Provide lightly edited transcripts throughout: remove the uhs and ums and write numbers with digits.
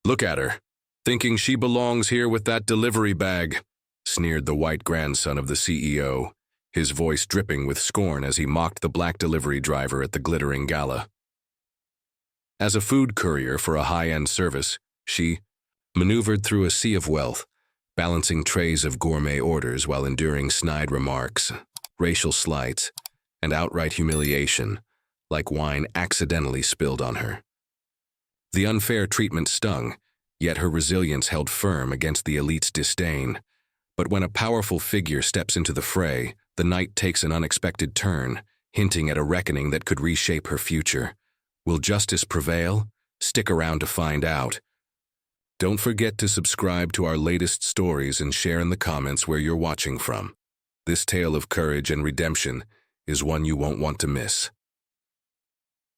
Look at her, thinking she belongs here with that delivery bag, sneered the white grandson of the CEO, his voice dripping with scorn as he mocked the black delivery driver at the glittering gala. As a food courier for a high-end service, she maneuvered through a sea of wealth, balancing trays of gourmet orders while enduring snide remarks, racial slights, and outright humiliation, like wine accidentally spilled on her. The unfair treatment stung, yet her resilience held firm against the elite's disdain. But when a powerful figure steps into the fray, the night takes an unexpected turn, hinting at a reckoning that could reshape her future. Will justice prevail? Stick around to find out. Don't forget to subscribe to our latest stories and share in the comments where you're watching from. This tale of courage and redemption is one you won't want to miss.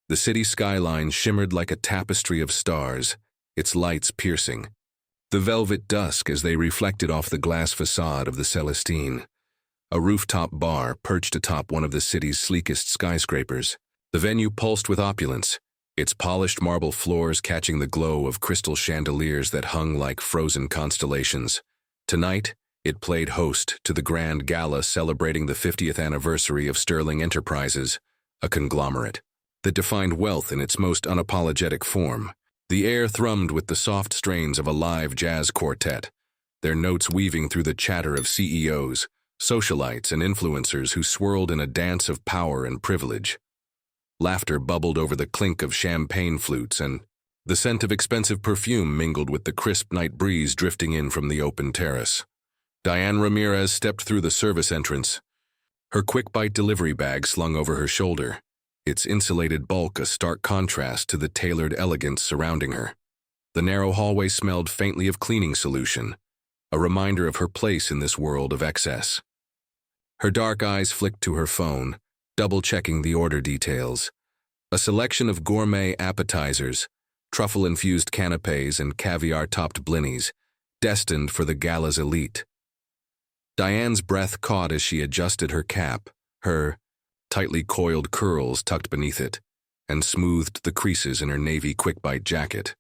The city skyline shimmered like a tapestry of stars, its lights piercing the velvet dusk as they reflected off the glass facade of the Celestine, a rooftop bar perched atop one of the city's sleekest skyscrapers. The venue pulsed with opulence, its polished marble floors catching the glow of crystal chandeliers that hung like frozen constellations. Tonight, it played host to the grand gala celebrating the 50th anniversary of Sterling Enterprises, a conglomerate that defined wealth in its most unapologetic form. The air thrummed with the soft strains of a live jazz quartet, their notes weaving through the chatter of CEOs, socialites, and influencers who swirled in a dance of power and privilege. Laughter bubbled over the clink of champagne flutes, and the scent of expensive perfume mingled with the crisp night breeze drifting in from the open terrace. Diane Ramirez stepped through the service entrance, her quick-bite delivery bag slung over her shoulder, its insulated bulk a stark contrast to the tailored elegance surrounding her. The narrow hallway smelled faintly of cleaning solution, a reminder of her place in this world of excess. Her dark eyes flicked to her phone, double-checking the order details. A selection of gourmet appetizers, truffle-infused canapés, and caviar-topped blinnies, destined for the gala's elite. Diane's breath caught as she adjusted her cap, her tightly coiled curls tucked beneath it, and smoothed the creases in her navy quick-bite jacket.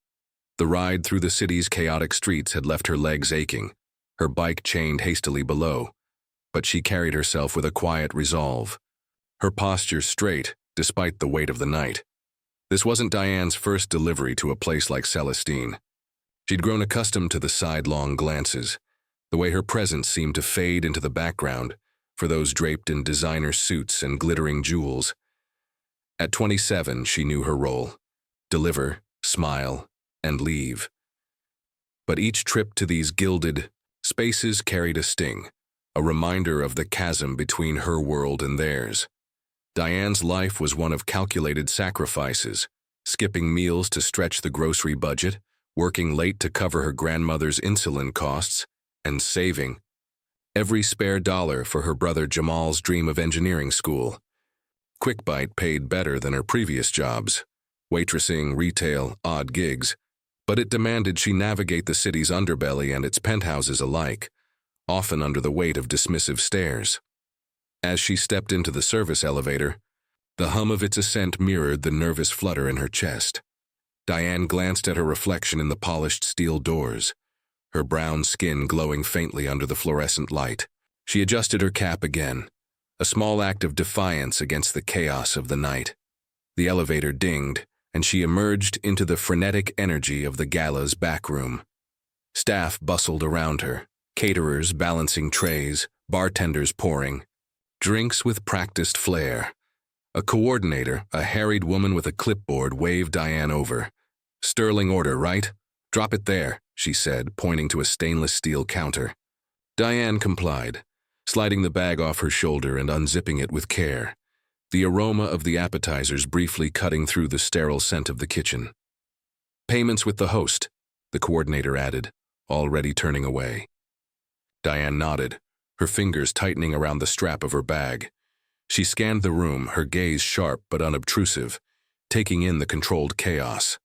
The ride through the city's chaotic streets had left her legs aching, her bike chained hastily below, but she carried herself with a quiet resolve, her posture straight despite the weight of the night. This wasn't Diane's first delivery to a place like Celestine. She'd grown accustomed to the sidelong glances, the way her presence seemed to fade into the background for those draped in designer suits and glittering jewels. At 27, she knew her role: deliver, smile, and leave. But each trip to these gilded spaces carried a sting, a reminder of the chasm between her world and theirs. Diane's life was one of calculated sacrifices, skipping meals to stretch the grocery budget, working late to cover her grandmother's insulin costs, and saving every spare dollar for her brother Jamal's dream of engineering school. QuickBite paid better than her previous jobs, waitressing, retail, odd gigs, but it demanded she navigate the city's underbelly and its penthouses alike, often under the weight of dismissive stares. As she stepped into the service elevator, the hum of its ascent mirrored the nervous flutter in her chest. Diane glanced at her reflection in the polished steel doors, her brown skin glowing faintly under the fluorescent light. She adjusted her cap again, a small act of defiance against the chaos of the night. The elevator dinged, and she emerged into the frenetic energy of the gala's back room. Staff bustled around her, caterers balancing trays, bartenders pouring drinks with practiced flair. A coordinator, a harried woman with a clipboard, waved Diane over. "Sterling order, right? Drop it there," she said, pointing to a stainless steel counter. Diane complied, sliding the bag off her shoulder and unzipping it with care, the aroma of the appetizers briefly cutting through the sterile scent of the kitchen. "Payments with the host," the coordinator added, already turning away. Diane nodded, her fingers tightening around the strap of her bag. She scanned the room, her gaze sharp but unobtrusive, taking in the controlled chaos.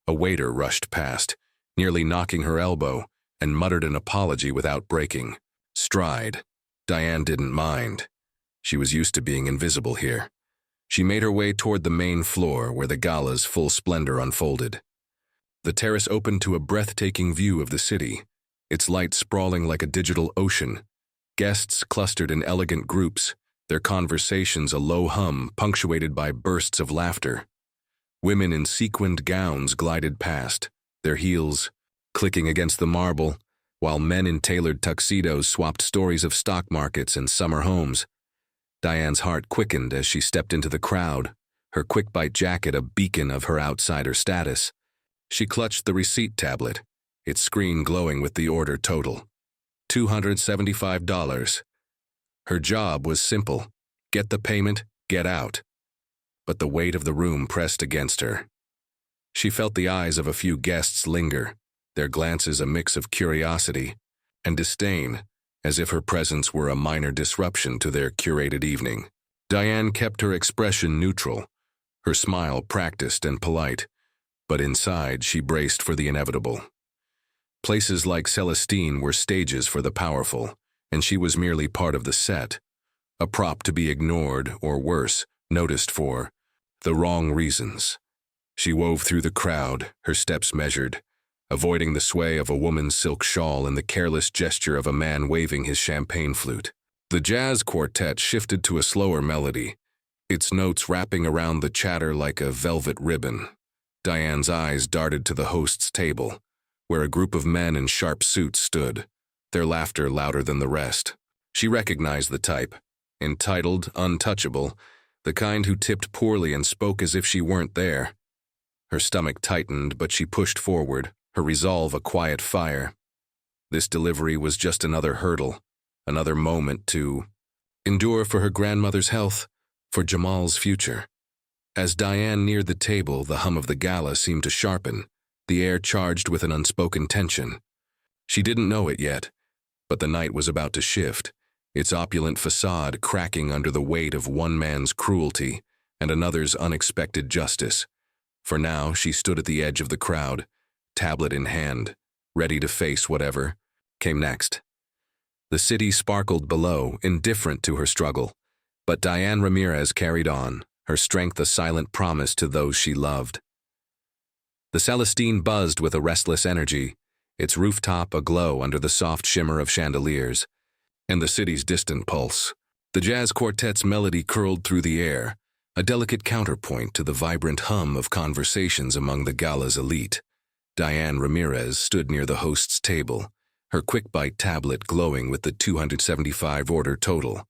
A waiter rushed past, nearly knocking her elbow, and muttered an apology without breaking stride. Diane didn't mind. She was used to being invisible here. She made her way toward the main floor where the gala's full splendor unfolded. The terrace opened to a breathtaking view of the city, its light sprawling like a digital ocean. Guests clustered in elegant groups, their conversations a low hum punctuated by bursts of laughter. Women in sequined gowns glided past, their heels clicking against the marble, while men in tailored tuxedos swapped stories of stock markets and summer homes. Diane's heart quickened as she stepped into the crowd, her quick-bite jacket a beacon of her outsider status. She clutched the receipt tablet, its screen glowing with the order total. $275. Her job was simple: get the payment, get out. But the weight of the room pressed against her. She felt the eyes of a few guests linger, their glances a mix of curiosity and disdain, as if her presence were a minor disruption to their curated evening. Diane kept her expression neutral, her smile practiced and polite, but inside she braced for the inevitable. Places like Celestine were stages for the powerful, and she was merely part of the set, a prop to be ignored or worse, noticed for the wrong reasons. She wove through the crowd, her steps measured, avoiding the sway of a woman's silk shawl and the careless gesture of a man waving his champagne flute. The jazz quartet shifted to a slower melody, its notes wrapping around the chatter like a velvet ribbon. Diane's eyes darted to the host's table, where a group of men in sharp suits stood, their laughter louder than the rest. She recognized the type, entitled, untouchable, the kind who tipped poorly and spoke as if she weren't there. Her stomach tightened, but she pushed forward, her resolve a quiet fire. This delivery was just another hurdle, another moment to endure for her grandmother's health, for Jamal's future. As Diane neared the table, the hum of the gala seemed to sharpen, the air charged with an unspoken tension. She didn't know it yet, but the night was about to shift, its opulent facade cracking under the weight of one man's cruelty and another's unexpected justice. For now, she stood at the edge of the crowd, tablet in hand, ready to face whatever came next. The city sparkled below, indifferent to her struggle, but Diane Ramirez carried on, her strength a silent promise to those she loved. The Celestine buzzed with a restless energy, its rooftop aglow under the soft shimmer of chandeliers, and the city's distant pulse. The jazz quartet's melody curled through the air, a delicate counterpoint to the vibrant hum of conversations among the gala's elite. Diane Ramirez stood near the host's table, her quick-bite tablet glowing with the 275 order total,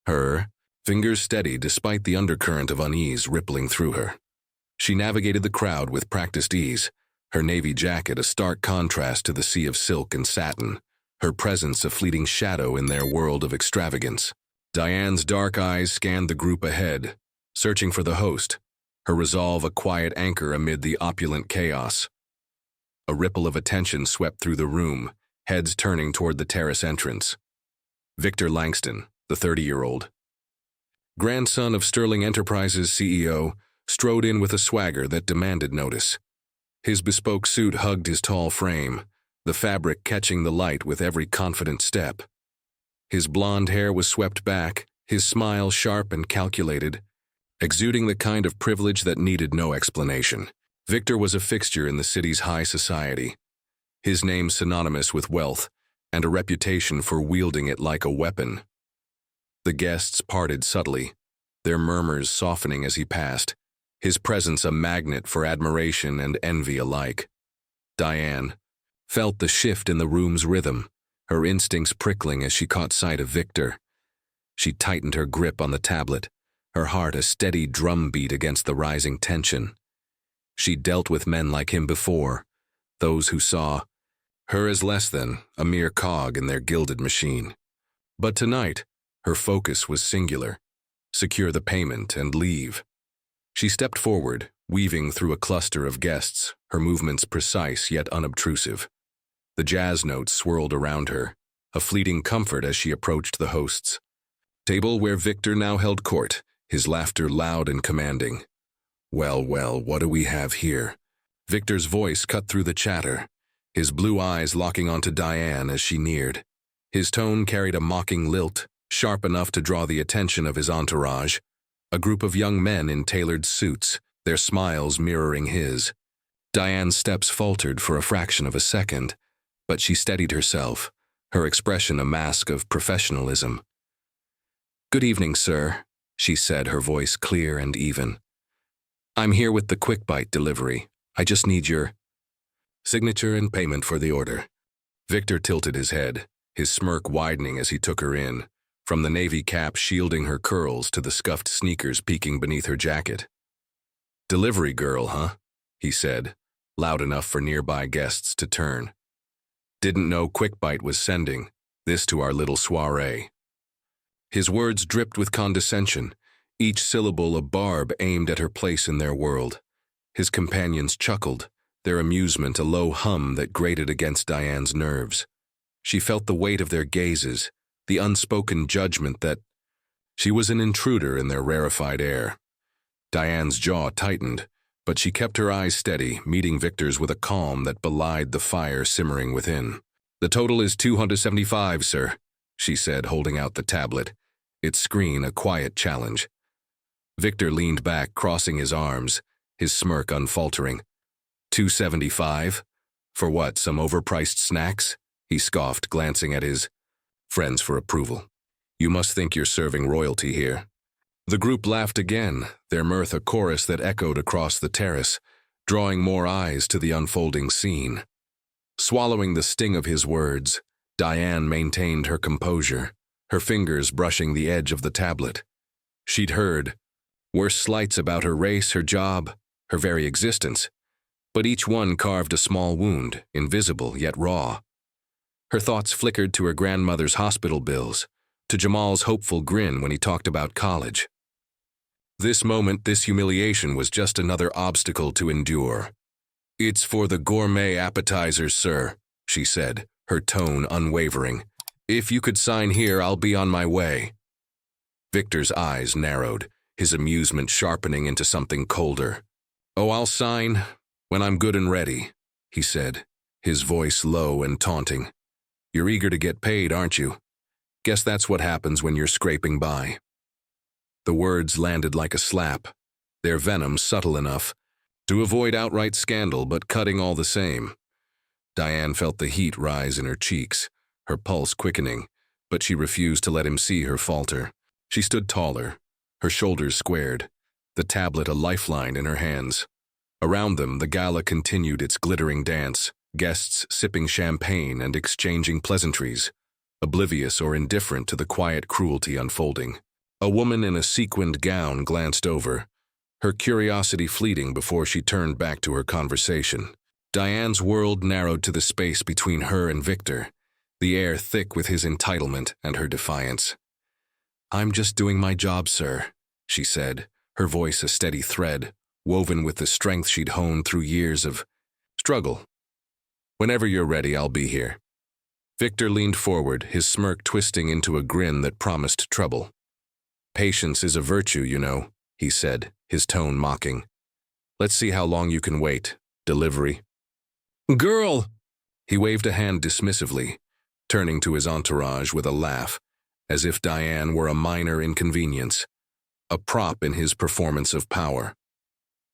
her fingers steady despite the undercurrent of unease rippling through her. She navigated the crowd with practiced ease, her navy jacket a stark contrast to the sea of silk and satin, her presence a fleeting shadow in their world of extravagance. Diane's dark eyes scanned the group ahead, searching for the host, her resolve a quiet anchor amid the opulent chaos. A ripple of attention swept through the room, heads turning toward the terrace entrance. Victor Langston, the 30-year-old, grandson of Sterling Enterprises CEO, strode in with a swagger that demanded notice. His bespoke suit hugged his tall frame, the fabric catching the light with every confident step. His blonde hair was swept back, his smile sharp and calculated, exuding the kind of privilege that needed no explanation. Victor was a fixture in the city's high society, his name synonymous with wealth and a reputation for wielding it like a weapon. The guests parted subtly, their murmurs softening as he passed, his presence a magnet for admiration and envy alike. Diane felt the shift in the room's rhythm, her instincts prickling as she caught sight of Victor. She tightened her grip on the tablet, her heart a steady drumbeat against the rising tension. She'd dealt with men like him before, those who saw her as less than a mere cog in their gilded machine. But tonight, her focus was singular: secure the payment and leave. She stepped forward, weaving through a cluster of guests, her movements precise yet unobtrusive. The jazz notes swirled around her, a fleeting comfort as she approached the host's table where Victor now held court, his laughter loud and commanding. Well, what do we have here? Victor's voice cut through the chatter, his blue eyes locking onto Diane as she neared. His tone carried a mocking lilt, sharp enough to draw the attention of his entourage, a group of young men in tailored suits, their smiles mirroring his. Diane's steps faltered for a fraction of a second, but she steadied herself, her expression a mask of professionalism. "Good evening, sir," she said, her voice clear and even. "I'm here with the quick bite delivery. I just need your signature and payment for the order." Victor tilted his head, his smirk widening as he took her in, from the navy cap shielding her curls to the scuffed sneakers peeking beneath her jacket. "Delivery girl, huh?" he said, loud enough for nearby guests to turn. "Didn't know Quick Bite was sending this to our little soiree." His words dripped with condescension, each syllable a barb aimed at her place in their world. His companions chuckled, their amusement a low hum that grated against Diane's nerves. She felt the weight of their gazes, the unspoken judgment that she was an intruder in their rarefied air. Diane's jaw tightened, but she kept her eyes steady, meeting Victor's with a calm that belied the fire simmering within. "The total is $275, sir," she said, holding out the tablet, its screen a quiet challenge. Victor leaned back, crossing his arms, his smirk unfaltering. $275? For what, some overpriced snacks?" he scoffed, glancing at his friends for approval. "You must think you're serving royalty here." The group laughed again, their mirth a chorus that echoed across the terrace, drawing more eyes to the unfolding scene. Swallowing the sting of his words, Diane maintained her composure, her fingers brushing the edge of the tablet. She'd heard worse slights about her race, her job, her very existence, but each one carved a small wound, invisible yet raw. Her thoughts flickered to her grandmother's hospital bills, to Jamal's hopeful grin when he talked about college. This moment, this humiliation was just another obstacle to endure. "It's for the gourmet appetizers, sir," she said, her tone unwavering. "If you could sign here, I'll be on my way." Victor's eyes narrowed, his amusement sharpening into something colder. "Oh, I'll sign when I'm good and ready," he said, his voice low and taunting. "You're eager to get paid, aren't you? Guess that's what happens when you're scraping by." The words landed like a slap, their venom subtle enough to avoid outright scandal but cutting all the same. Diane felt the heat rise in her cheeks, her pulse quickening, but she refused to let him see her falter. She stood taller, her shoulders squared, the tablet a lifeline in her hands. Around them, the gala continued its glittering dance, guests sipping champagne and exchanging pleasantries, oblivious or indifferent to the quiet cruelty unfolding. A woman in a sequined gown glanced over, her curiosity fleeting before she turned back to her conversation. Diane's world narrowed to the space between her and Victor, the air thick with his entitlement and her defiance. "I'm just doing my job, sir," she said, her voice a steady thread, woven with the strength she'd honed through years of struggle. "Whenever you're ready, I'll be here." Victor leaned forward, his smirk twisting into a grin that promised trouble. "Patience is a virtue, you know," he said, his tone mocking. "Let's see how long you can wait. Delivery." "Girl!" He waved a hand dismissively, turning to his entourage with a laugh, as if Diane were a minor inconvenience, a prop in his performance of power.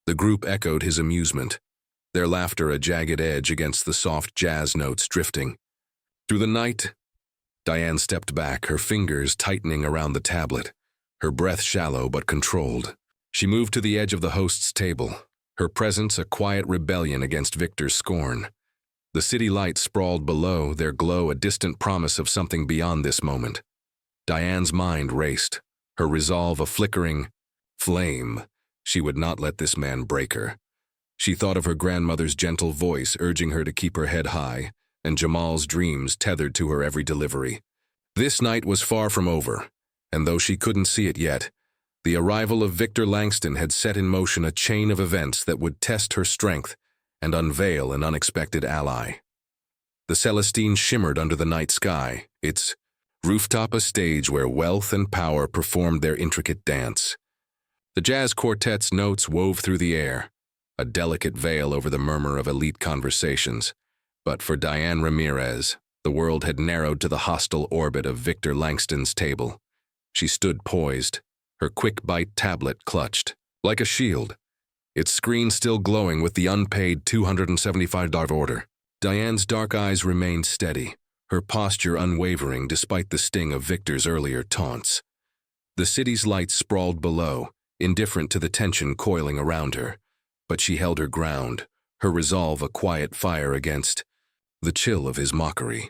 The group echoed his amusement, their laughter a jagged edge against the soft jazz notes drifting. Through the night, Diane stepped back, her fingers tightening around the tablet, her breath shallow but controlled. She moved to the edge of the host's table, her presence a quiet rebellion against Victor's scorn. The city lights sprawled below, their glow a distant promise of something beyond this moment. Diane's mind raced, her resolve a flickering flame. She would not let this man break her. She thought of her grandmother's gentle voice urging her to keep her head high, and Jamal's dreams tethered to her every delivery. This night was far from over, and though she couldn't see it yet, the arrival of Victor Langston had set in motion a chain of events that would test her strength and unveil an unexpected ally. The Celestine shimmered under the night sky, its rooftop a stage where wealth and power performed their intricate dance. The jazz quartet's notes wove through the air, a delicate veil over the murmur of elite conversations. But for Diane Ramirez, the world had narrowed to the hostile orbit of Victor Langston's table. She stood poised, her quick bite tablet clutched, like a shield, its screen still glowing with the unpaid $275 order. Diane's dark eyes remained steady, her posture unwavering despite the sting of Victor's earlier taunts. The city's lights sprawled below, indifferent to the tension coiling around her, but she held her ground, her resolve a quiet fire against the chill of his mockery.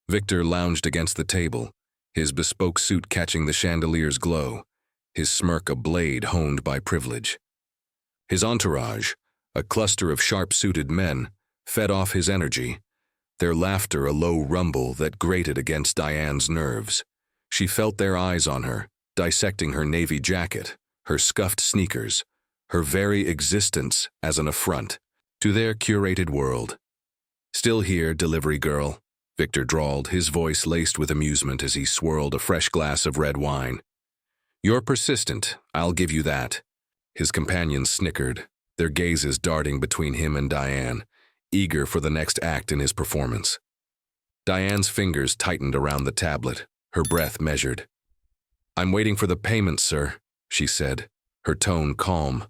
Victor lounged against the table, his bespoke suit catching the chandelier's glow, his smirk a blade honed by privilege. His entourage, a cluster of sharp-suited men, fed off his energy, their laughter a low rumble that grated against Diane's nerves. She felt their eyes on her, dissecting her navy jacket, her scuffed sneakers, her very existence as an affront to their curated world. "Still here, delivery girl," Victor drawled, his voice laced with amusement as he swirled a fresh glass of red wine. "You're persistent, I'll give you that." His companions snickered, their gazes darting between him and Diane, eager for the next act in his performance. Diane's fingers tightened around the tablet, her breath measured. "I'm waiting for the payment, sir," she said, her tone calm,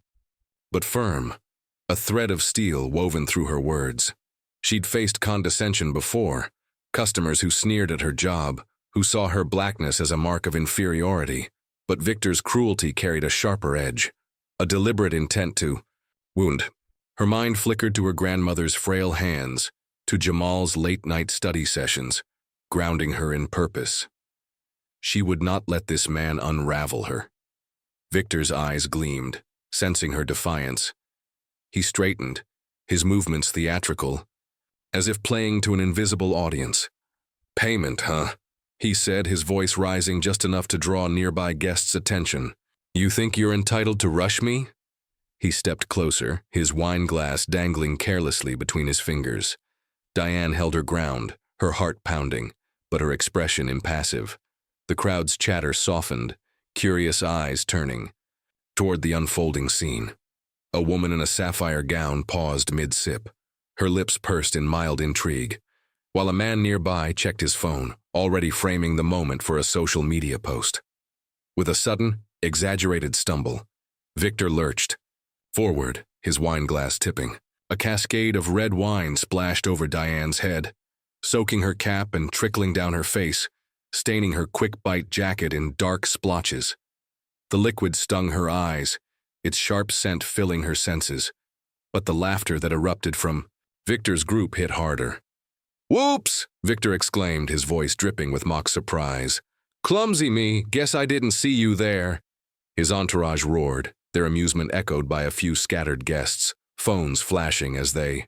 but firm, a thread of steel woven through her words. She'd faced condescension before, customers who sneered at her job, who saw her blackness as a mark of inferiority, but Victor's cruelty carried a sharper edge, a deliberate intent to wound. Her mind flickered to her grandmother's frail hands, to Jamal's late-night study sessions, grounding her in purpose. She would not let this man unravel her. Victor's eyes gleamed, sensing her defiance. He straightened, his movements theatrical, as if playing to an invisible audience. "Payment, huh?" he said, his voice rising just enough to draw nearby guests' attention. "You think you're entitled to rush me?" He stepped closer, his wine glass dangling carelessly between his fingers. Diane held her ground, her heart pounding, but her expression impassive. The crowd's chatter softened, curious eyes turning toward the unfolding scene. A woman in a sapphire gown paused mid-sip, her lips pursed in mild intrigue, while a man nearby checked his phone, already framing the moment for a social media post. With a sudden, exaggerated stumble, Victor lurched forward, his wine glass tipping. A cascade of red wine splashed over Diane's head, soaking her cap and trickling down her face, staining her quick-bite jacket in dark splotches. The liquid stung her eyes, its sharp scent filling her senses, but the laughter that erupted from Victor's group hit harder. "Whoops!" Victor exclaimed, his voice dripping with mock surprise. "Clumsy me, guess I didn't see you there." His entourage roared, their amusement echoed by a few scattered guests, phones flashing as they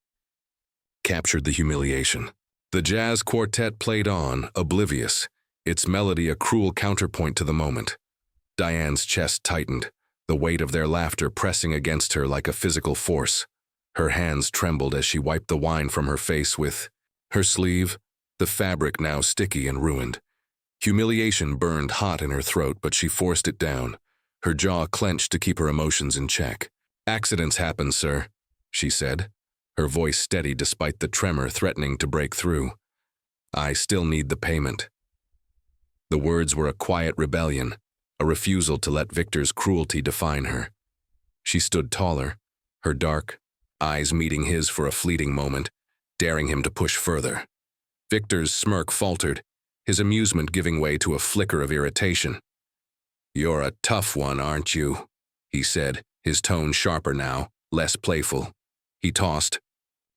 captured the humiliation. The jazz quartet played on, oblivious, its melody a cruel counterpoint to the moment. Diane's chest tightened, the weight of their laughter pressing against her like a physical force. Her hands trembled as she wiped the wine from her face with her sleeve, the fabric now sticky and ruined. Humiliation burned hot in her throat, but she forced it down, her jaw clenched to keep her emotions in check. "Accidents happen, sir," she said, her voice steady despite the tremor threatening to break through. "I still need the payment." The words were a quiet rebellion, a refusal to let Victor's cruelty define her. She stood taller, her dark eyes meeting his for a fleeting moment, daring him to push further. Victor's smirk faltered, his amusement giving way to a flicker of irritation. "You're a tough one, aren't you?" he said, his tone sharper now, less playful. He tossed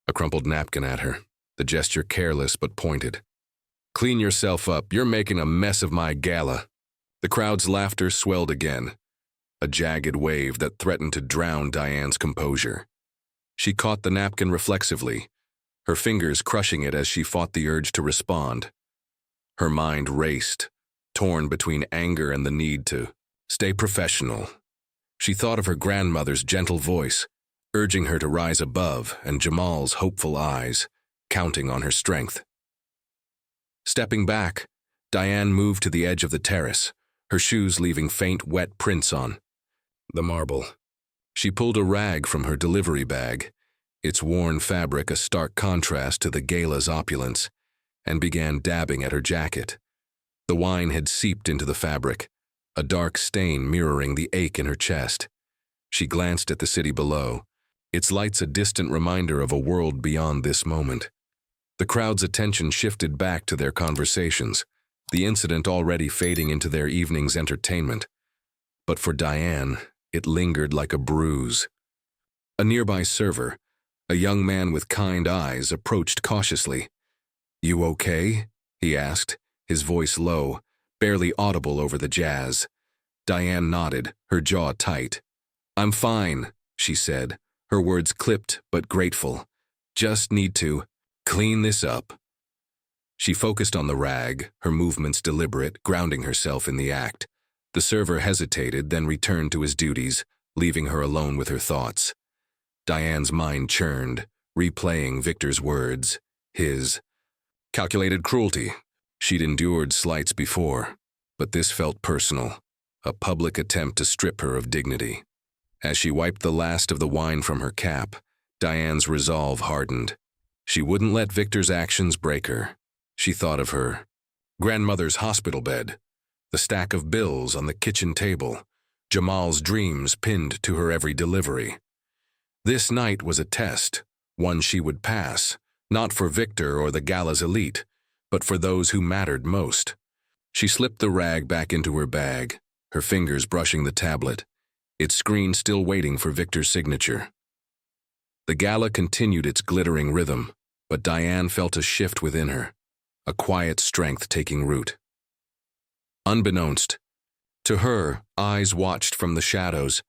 a crumpled napkin at her, the gesture careless but pointed. "Clean yourself up, you're making a mess of my gala." The crowd's laughter swelled again, a jagged wave that threatened to drown Diane's composure. She caught the napkin reflexively, her fingers crushing it as she fought the urge to respond. Her mind raced, torn between anger and the need to stay professional. She thought of her grandmother's gentle voice, urging her to rise above, and Jamal's hopeful eyes, counting on her strength. Stepping back, Diane moved to the edge of the terrace, her shoes leaving faint, wet prints on the marble. She pulled a rag from her delivery bag, its worn fabric a stark contrast to the gala's opulence, and began dabbing at her jacket. The wine had seeped into the fabric, a dark stain mirroring the ache in her chest. She glanced at the city below, its lights a distant reminder of a world beyond this moment. The crowd's attention shifted back to their conversations, the incident already fading into their evening's entertainment. But for Diane, it lingered like a bruise. A nearby server, a young man with kind eyes, approached cautiously. "You okay?" he asked, his voice low, barely audible over the jazz. Diane nodded, her jaw tight. "I'm fine," she said, her words clipped but grateful. "Just need to clean this up." She focused on the rag, her movements deliberate, grounding herself in the act. The server hesitated, then returned to his duties, leaving her alone with her thoughts. Diane's mind churned, replaying Victor's words, his calculated cruelty. She'd endured slights before, but this felt personal, a public attempt to strip her of dignity. As she wiped the last of the wine from her cap, Diane's resolve hardened. She wouldn't let Victor's actions break her. She thought of her grandmother's hospital bed, the stack of bills on the kitchen table, Jamal's dreams pinned to her every delivery. This night was a test, one she would pass, not for Victor or the gala's elite, but for those who mattered most. She slipped the rag back into her bag, her fingers brushing the tablet, its screen still waiting for Victor's signature. The gala continued its glittering rhythm, but Diane felt a shift within her, a quiet strength taking root. Unbeknownst to her, eyes watched from the shadows,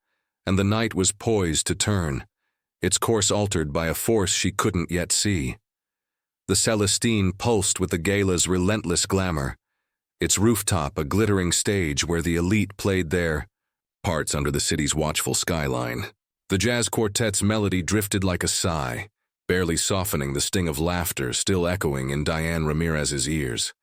and the night was poised to turn, its course altered by a force she couldn't yet see. The Celestine pulsed with the gala's relentless glamour, its rooftop a glittering stage where the elite played their parts under the city's watchful skyline. The jazz quartet's melody drifted like a sigh, barely softening the sting of laughter still echoing in Diane Ramirez's ears.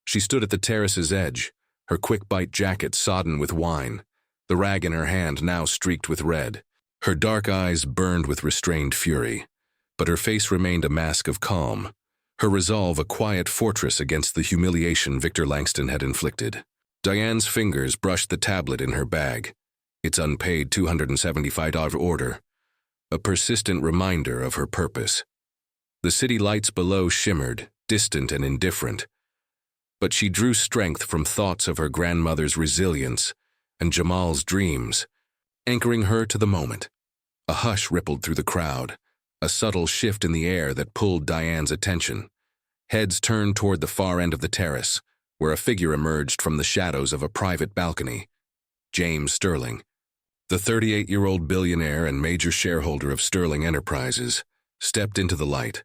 She stood at the terrace's edge, her quick-bite jacket sodden with wine, the rag in her hand now streaked with red. Her dark eyes burned with restrained fury, but her face remained a mask of calm, her resolve a quiet fortress against the humiliation Victor Langston had inflicted. Diane's fingers brushed the tablet in her bag, its unpaid $275 order, a persistent reminder of her purpose. The city lights below shimmered, distant and indifferent, but she drew strength from thoughts of her grandmother's resilience and Jamal's dreams, anchoring her to the moment. A hush rippled through the crowd, a subtle shift in the air that pulled Diane's attention. Heads turned toward the far end of the terrace, where a figure emerged from the shadows of a private balcony. James Sterling, the 38-year-old billionaire and major shareholder of Sterling Enterprises, stepped into the light,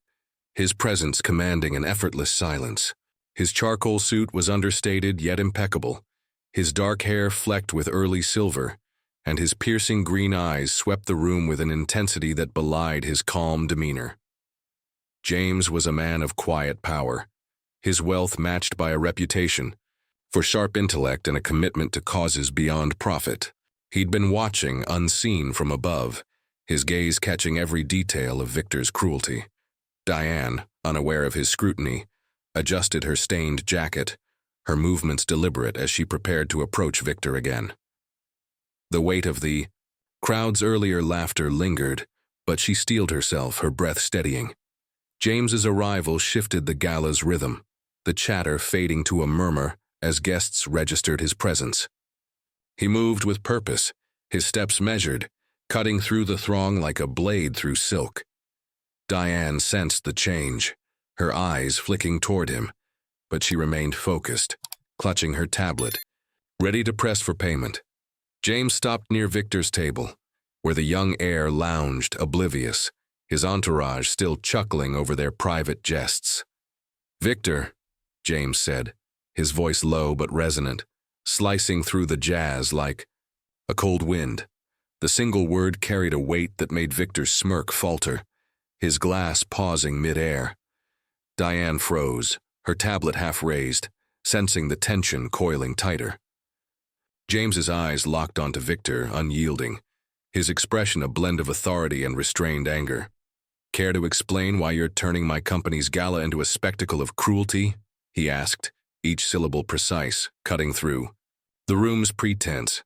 his presence commanding an effortless silence. His charcoal suit was understated yet impeccable, his dark hair flecked with early silver, and his piercing green eyes swept the room with an intensity that belied his calm demeanor. James was a man of quiet power, his wealth matched by a reputation for sharp intellect and a commitment to causes beyond profit. He'd been watching, unseen from above, his gaze catching every detail of Victor's cruelty. Diane, unaware of his scrutiny, adjusted her stained jacket, her movements deliberate as she prepared to approach Victor again. The weight of the crowd's earlier laughter lingered, but she steeled herself, her breath steadying. James's arrival shifted the gala's rhythm, the chatter fading to a murmur as guests registered his presence. He moved with purpose, his steps measured, cutting through the throng like a blade through silk. Diane sensed the change, her eyes flicking toward him, but she remained focused, clutching her tablet, ready to press for payment. James stopped near Victor's table, where the young heir lounged, oblivious, his entourage still chuckling over their private jests. "Victor," James said, his voice low but resonant, slicing through the jazz like a cold wind. The single word carried a weight that made Victor's smirk falter, his glass pausing mid-air. Diane froze, her tablet half raised, sensing the tension coiling tighter. James's eyes locked onto Victor, unyielding, his expression a blend of authority and restrained anger. "Care to explain why you're turning my company's gala into a spectacle of cruelty?" he asked, each syllable precise, cutting through the room's pretense.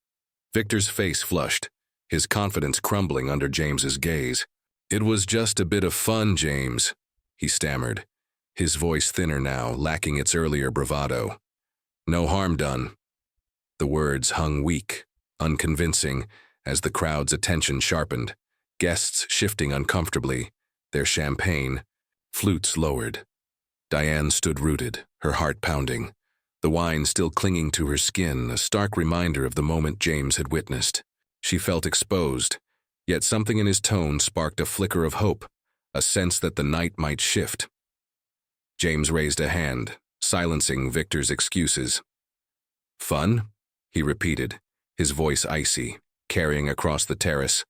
Victor's face flushed, his confidence crumbling under James's gaze. "It was just a bit of fun, James," he stammered, his voice thinner now, lacking its earlier bravado. "No harm done." The words hung weak, unconvincing, as the crowd's attention sharpened, guests shifting uncomfortably, their champagne, flutes lowered. Diane stood rooted, her heart pounding, the wine still clinging to her skin, a stark reminder of the moment James had witnessed. She felt exposed, yet something in his tone sparked a flicker of hope, a sense that the night might shift. James raised a hand, silencing Victor's excuses. "Fun?" he repeated, his voice icy, carrying across the terrace.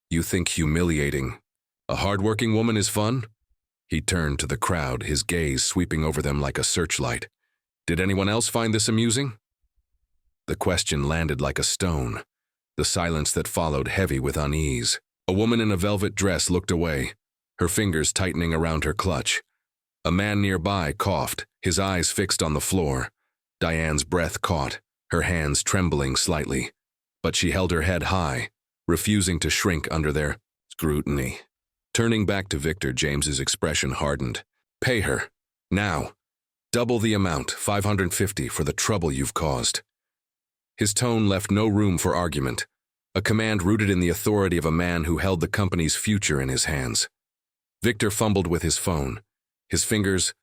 "You think humiliating a hard-working woman is fun?" He turned to the crowd, his gaze sweeping over them like a searchlight. "Did anyone else find this amusing?" The question landed like a stone, the silence that followed heavy with unease. A woman in a velvet dress looked away, her fingers tightening around her clutch. A man nearby coughed, his eyes fixed on the floor. Diane's breath caught, her hands trembling slightly, but she held her head high, refusing to shrink under their scrutiny. Turning back to Victor, James's expression hardened. "Pay her. Now. Double the amount, 550, for the trouble you've caused." His tone left no room for argument, a command rooted in the authority of a man who held the company's future in his hands. Victor fumbled with his phone, his fingers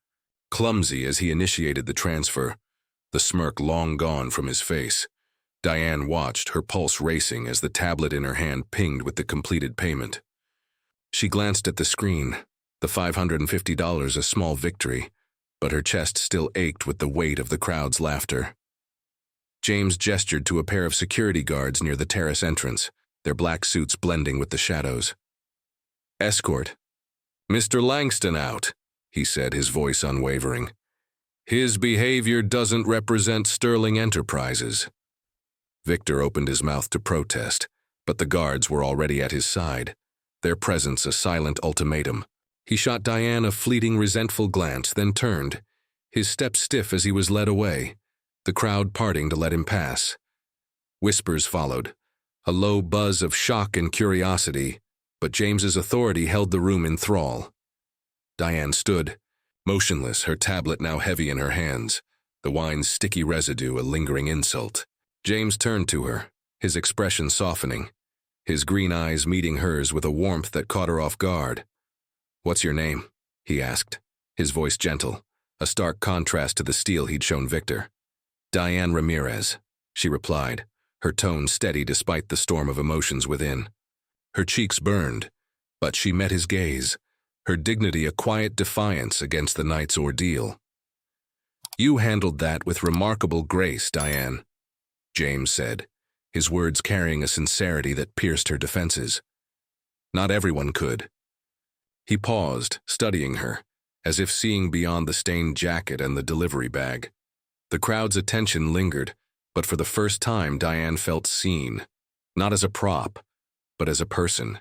clumsy as he initiated the transfer, the smirk long gone from his face. Diane watched, her pulse racing as the tablet in her hand pinged with the completed payment. She glanced at the screen, the $550 a small victory, but her chest still ached with the weight of the crowd's laughter. James gestured to a pair of security guards near the terrace entrance, their black suits blending with the shadows. "Escort. Mr. Langston out," he said, his voice unwavering. "His behavior doesn't represent Sterling Enterprises." Victor opened his mouth to protest, but the guards were already at his side, their presence a silent ultimatum. He shot Diane a fleeting, resentful glance, then turned, his step stiff as he was led away, the crowd parting to let him pass. Whispers followed, a low buzz of shock and curiosity, but James's authority held the room in thrall. Diane stood, motionless, her tablet now heavy in her hands, the wine's sticky residue a lingering insult. James turned to her, his expression softening, his green eyes meeting hers with a warmth that caught her off guard. "What's your name?" he asked, his voice gentle, a stark contrast to the steel he'd shown Victor. "Diane Ramirez," she replied, her tone steady despite the storm of emotions within. Her cheeks burned, but she met his gaze, her dignity a quiet defiance against the night's ordeal. "You handled that with remarkable grace, Diane," James said, his words carrying a sincerity that pierced her defenses. "Not everyone could." He paused, studying her, as if seeing beyond the stained jacket and the delivery bag. The crowd's attention lingered, but for the first time Diane felt seen, not as a prop, but as a person.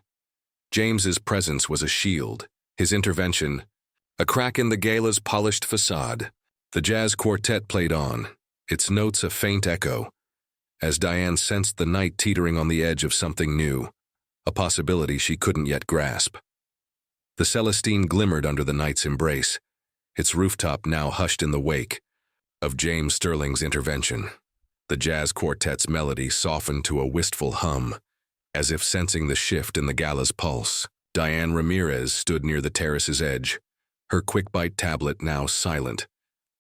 James's presence was a shield, his intervention a crack in the gala's polished facade. The jazz quartet played on, its notes a faint echo, as Diane sensed the night teetering on the edge of something new, a possibility she couldn't yet grasp. The Celestine glimmered under the night's embrace, its rooftop now hushed in the wake of James Sterling's intervention. The jazz quartet's melody softened to a wistful hum, as if sensing the shift in the gala's pulse. Diane Ramirez stood near the terrace's edge, her quick-bite tablet now silent,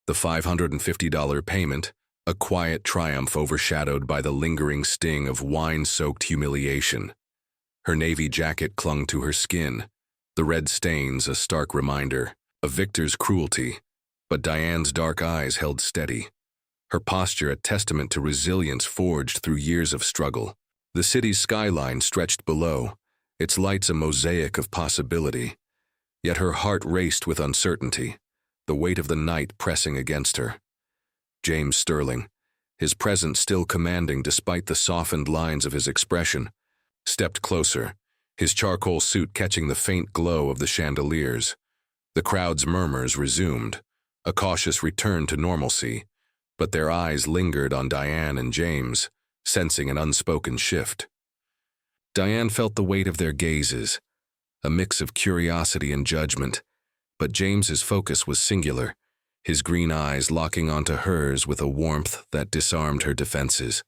the $550 payment a quiet triumph overshadowed by the lingering sting of wine-soaked humiliation. Her navy jacket clung to her skin, the red stains a stark reminder of Victor's cruelty, but Diane's dark eyes held steady, her posture a testament to resilience forged through years of struggle. The city's skyline stretched below, its lights a mosaic of possibility, yet her heart raced with uncertainty, the weight of the night pressing against her. James Sterling, his presence still commanding despite the softened lines of his expression, stepped closer, his charcoal suit catching the faint glow of the chandeliers. The crowd's murmurs resumed, a cautious return to normalcy, but their eyes lingered on Diane and James, sensing an unspoken shift. Diane felt the weight of their gazes, a mix of curiosity and judgment, but James's focus was singular, his green eyes locking onto hers with a warmth that disarmed her defenses.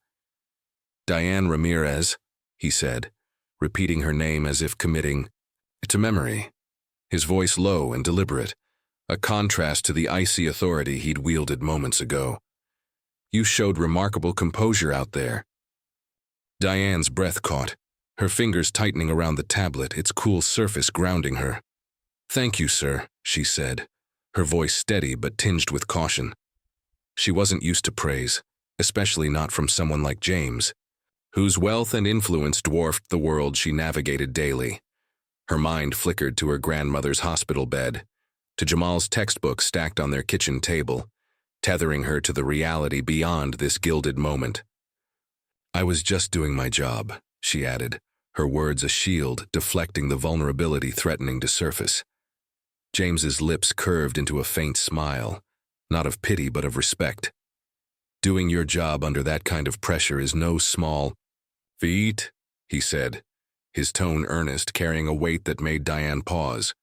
"Diane Ramirez," he said, repeating her name as if committing to memory, his voice low and deliberate, a contrast to the icy authority he'd wielded moments ago. "You showed remarkable composure out there." Diane's breath caught, her fingers tightening around the tablet, its cool surface grounding her. "Thank you, sir," she said, her voice steady but tinged with caution. She wasn't used to praise, especially not from someone like James, whose wealth and influence dwarfed the world she navigated daily. Her mind flickered to her grandmother's hospital bed, to Jamal's textbook stacked on their kitchen table, tethering her to the reality beyond this gilded moment. "I was just doing my job," she added, her words a shield deflecting the vulnerability threatening to surface. James's lips curved into a faint smile, not of pity but of respect. "Doing your job under that kind of pressure is no small feat," he said, his tone earnest, carrying a weight that made Diane pause.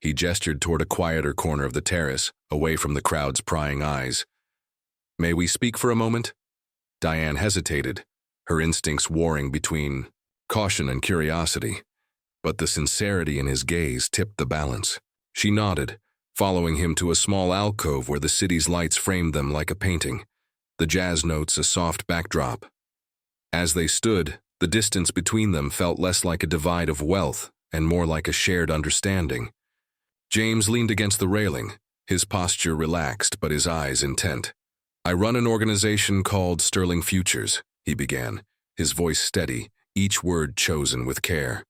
He gestured toward a quieter corner of the terrace, away from the crowd's prying eyes. "May we speak for a moment?" Diane hesitated, her instincts warring between caution and curiosity, but the sincerity in his gaze tipped the balance. She nodded, following him to a small alcove where the city's lights framed them like a painting, the jazz notes a soft backdrop. As they stood, the distance between them felt less like a divide of wealth and more like a shared understanding. James leaned against the railing, his posture relaxed but his eyes intent. "I run an organization called Sterling Futures," he began, his voice steady, each word chosen with care.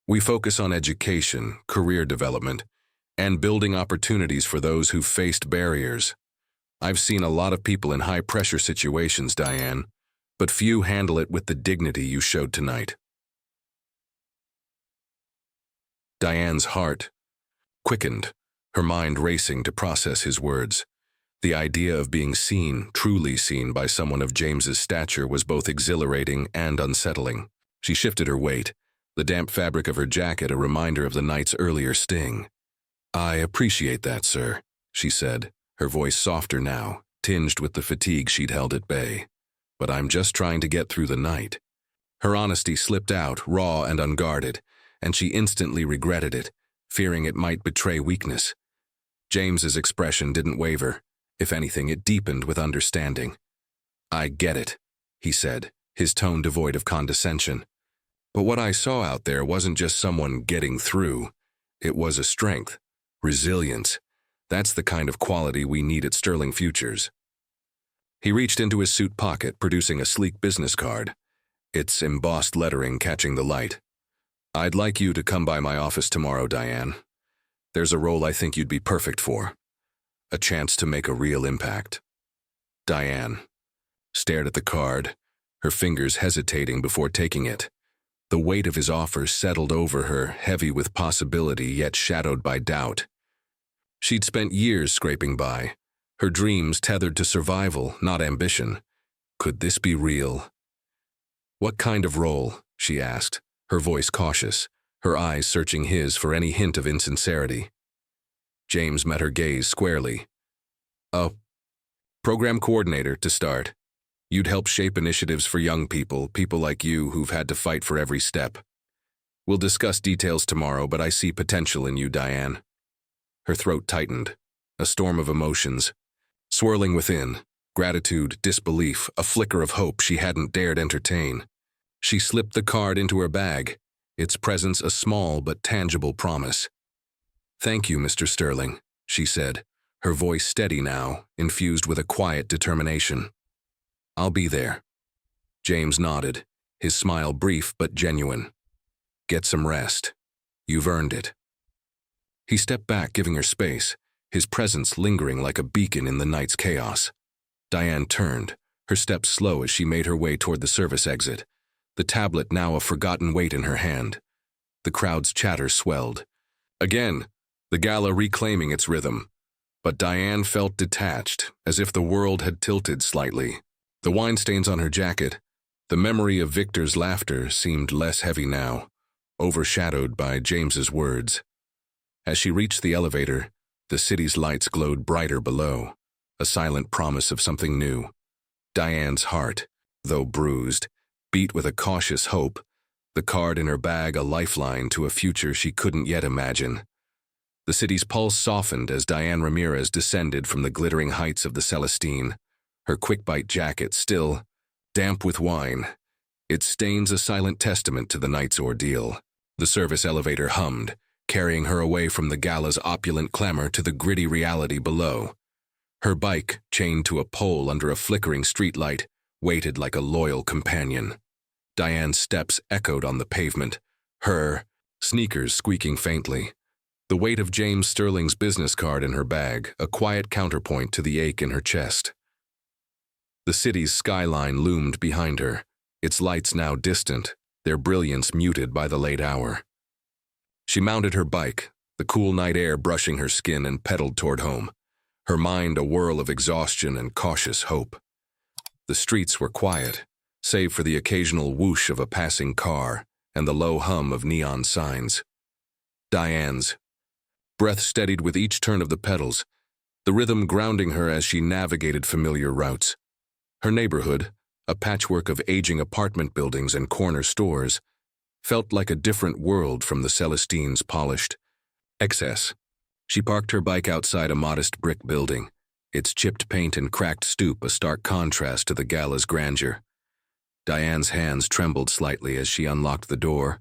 "We focus on education, career development, and building opportunities for those who've faced barriers. I've seen a lot of people in high-pressure situations, Diane, but few handle it with the dignity you showed tonight." Diane's heart quickened, her mind racing to process his words. The idea of being seen, truly seen by someone of James's stature was both exhilarating and unsettling. She shifted her weight, the damp fabric of her jacket a reminder of the night's earlier sting. "I appreciate that, sir," she said, her voice softer now, tinged with the fatigue she'd held at bay. "But I'm just trying to get through the night." Her honesty slipped out, raw and unguarded, and she instantly regretted it, fearing it might betray weakness. James's expression didn't waver. If anything, it deepened with understanding. "I get it," he said, his tone devoid of condescension. "But what I saw out there wasn't just someone getting through. It was a strength, resilience. That's the kind of quality we need at Sterling Futures." He reached into his suit pocket, producing a sleek business card, its embossed lettering catching the light. "I'd like you to come by my office tomorrow, Diane. There's a role I think you'd be perfect for. A chance to make a real impact." Diane stared at the card, her fingers hesitating before taking it. The weight of his offer settled over her, heavy with possibility yet shadowed by doubt. She'd spent years scraping by, her dreams tethered to survival, not ambition. Could this be real? "What kind of role?" she asked, her voice cautious, her eyes searching his for any hint of insincerity. James met her gaze squarely. "A program coordinator, to start. You'd help shape initiatives for young people like you who've had to fight for every step. We'll discuss details tomorrow, but I see potential in you, Diane." Her throat tightened, a storm of emotions, swirling within, gratitude, disbelief, a flicker of hope she hadn't dared entertain. She slipped the card into her bag, its presence a small but tangible promise. "Thank you, Mr. Sterling," she said, her voice steady now, infused with a quiet determination. "I'll be there." James nodded, his smile brief but genuine. "Get some rest. You've earned it." He stepped back, giving her space, his presence lingering like a beacon in the night's chaos. Diane turned, her steps slow as she made her way toward the service exit, the tablet now a forgotten weight in her hand. The crowd's chatter swelled. Again, the gala reclaiming its rhythm. But Diane felt detached, as if the world had tilted slightly. The wine stains on her jacket, The memory of Victor's laughter seemed less heavy now, overshadowed by James's words. As she reached the elevator, the city's lights glowed brighter below, a silent promise of something new. Diane's heart, though bruised, beat with a cautious hope, the card in her bag a lifeline to a future she couldn't yet imagine. The city's pulse softened as Diane Ramirez descended from the glittering heights of the Celestine, her quick-bite jacket still damp with wine. Its stains a silent testament to the night's ordeal. The service elevator hummed, carrying her away from the gala's opulent clamor to the gritty reality below. Her bike, chained to a pole under a flickering streetlight, waited like a loyal companion. Diane's steps echoed on the pavement, her sneakers squeaking faintly. The weight of James Sterling's business card in her bag, a quiet counterpoint to the ache in her chest. The city's skyline loomed behind her, its lights now distant, their brilliance muted by the late hour. She mounted her bike, the cool night air brushing her skin, and pedaled toward home, her mind a whirl of exhaustion and cautious hope. The streets were quiet, save for the occasional whoosh of a passing car and the low hum of neon signs. Diane's breath steadied with each turn of the pedals, the rhythm grounding her as she navigated familiar routes. Her neighborhood, a patchwork of aging apartment buildings and corner stores, felt like a different world from the Celestine's polished excess. She parked her bike outside a modest brick building, its chipped paint and cracked stoop a stark contrast to the gala's grandeur. Diane's hands trembled slightly as she unlocked the door,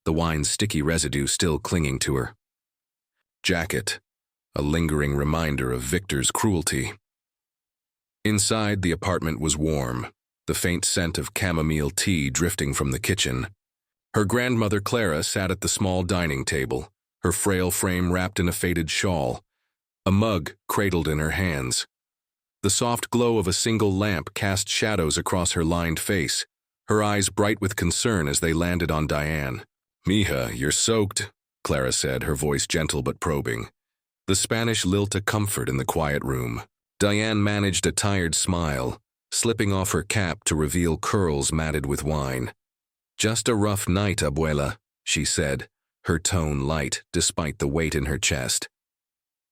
the wine's sticky residue still clinging to her jacket, a lingering reminder of Victor's cruelty. Inside, the apartment was warm, the faint scent of chamomile tea drifting from the kitchen. Her grandmother Clara sat at the small dining table, her frail frame wrapped in a faded shawl, a mug cradled in her hands. The soft glow of a single lamp cast shadows across her lined face, her eyes bright with concern as they landed on Diane. "Mija, you're soaked," Clara said, her voice gentle but probing. The Spanish lilt a comfort in the quiet room. Diane managed a tired smile, slipping off her cap to reveal curls matted with wine. "Just a rough night, abuela," she said, her tone light despite the weight in her chest.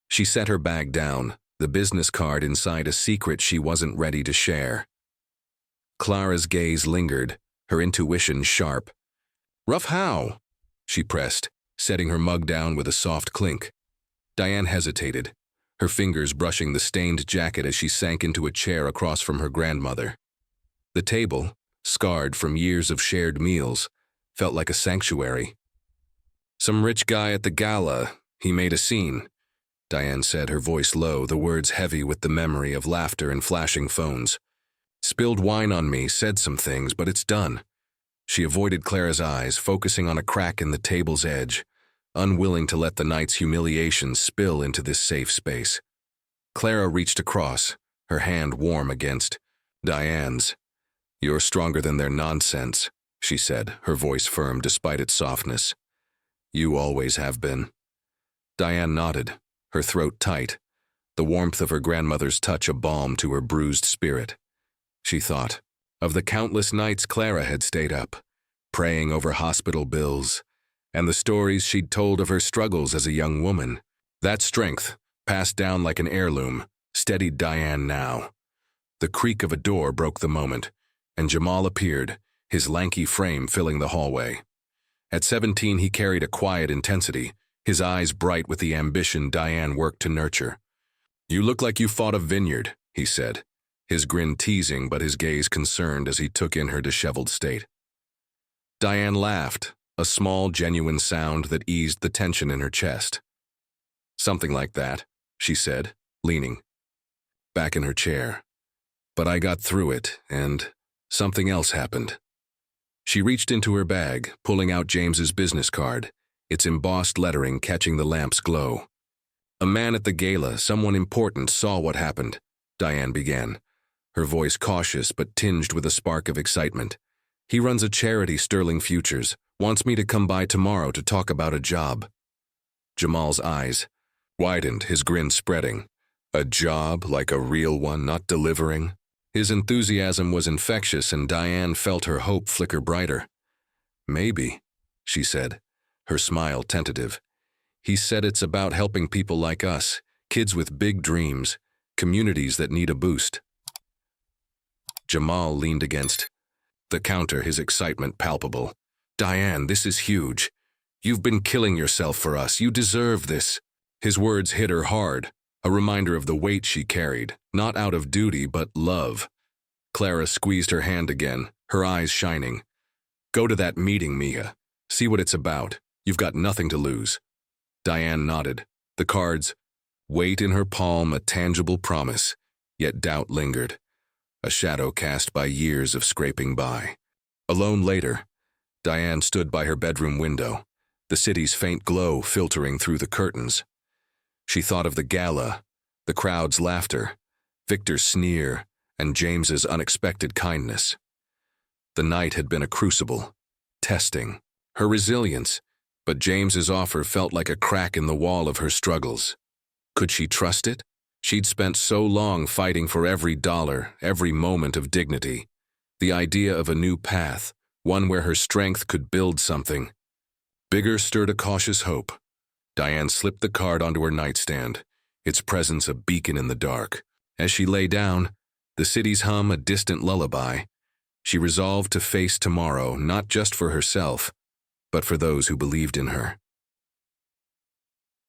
She set her bag down, the business card inside a secret she wasn't ready to share. Clara's gaze lingered, her intuition sharp. "Rough how?" she pressed, setting her mug down with a soft clink. Diane hesitated, her fingers brushing the stained jacket as she sank into a chair across from her grandmother. The table, scarred from years of shared meals, felt like a sanctuary. "Some rich guy at the gala, he made a scene," Diane said, her voice low, the words heavy with the memory of laughter and flashing phones. "Spilled wine on me, said some things, but it's done." She avoided Clara's eyes, focusing on a crack in the table's edge, unwilling to let the night's humiliation spill into this safe space. Clara reached across, her hand warm against Diane's. "You're stronger than their nonsense," she said, her voice firm despite its softness. "You always have been." Diane nodded, her throat tight, the warmth of her grandmother's touch a balm to her bruised spirit. She thought of the countless nights Clara had stayed up, praying over hospital bills, and the stories she'd told of her struggles as a young woman. That strength, passed down like an heirloom, steadied Diane now. The creak of a door broke the moment, and Jamal appeared, his lanky frame filling the hallway. At 17, he carried a quiet intensity, his eyes bright with the ambition Diane worked to nurture. "You look like you fought a vineyard," he said, his grin teasing but his gaze concerned as he took in her disheveled state. Diane laughed, a small, genuine sound that eased the tension in her chest. "Something like that," she said, leaning back in her chair. "But I got through it, and something else happened." She reached into her bag, pulling out James's business card, its embossed lettering catching the lamp's glow. "A man at the gala, someone important, saw what happened," Diane began, her voice cautious but tinged with a spark of excitement. "He runs a charity, Sterling Futures, wants me to come by tomorrow to talk about a job." Jamal's eyes widened, his grin spreading. "A job, like a real one, not delivering?" His enthusiasm was infectious, and Diane felt her hope flicker brighter. "Maybe," she said, her smile tentative. "He said it's about helping people like us, kids with big dreams, communities that need a boost." Jamal leaned against the counter, his excitement palpable. "Diane, this is huge. You've been killing yourself for us. You deserve this." His words hit her hard, a reminder of the weight she carried, not out of duty but love. Clara squeezed her hand again, her eyes shining. "Go to that meeting, Mia. See what it's about. You've got nothing to lose." Diane nodded, the cards, weight in her palm, a tangible promise, yet doubt lingered, a shadow cast by years of scraping by. Alone later, Diane stood by her bedroom window, the city's faint glow filtering through the curtains. She thought of the gala, the crowd's laughter, Victor's sneer, and James's unexpected kindness. The night had been a crucible, testing her resilience, but James's offer felt like a crack in the wall of her struggles. Could she trust it? She'd spent so long fighting for every dollar, every moment of dignity. The idea of a new path, one where her strength could build something bigger, stirred a cautious hope. Diane slipped the card onto her nightstand, its presence a beacon in the dark. As she lay down, the city's hum a distant lullaby. She resolved to face tomorrow, not just for herself, but for those who believed in her.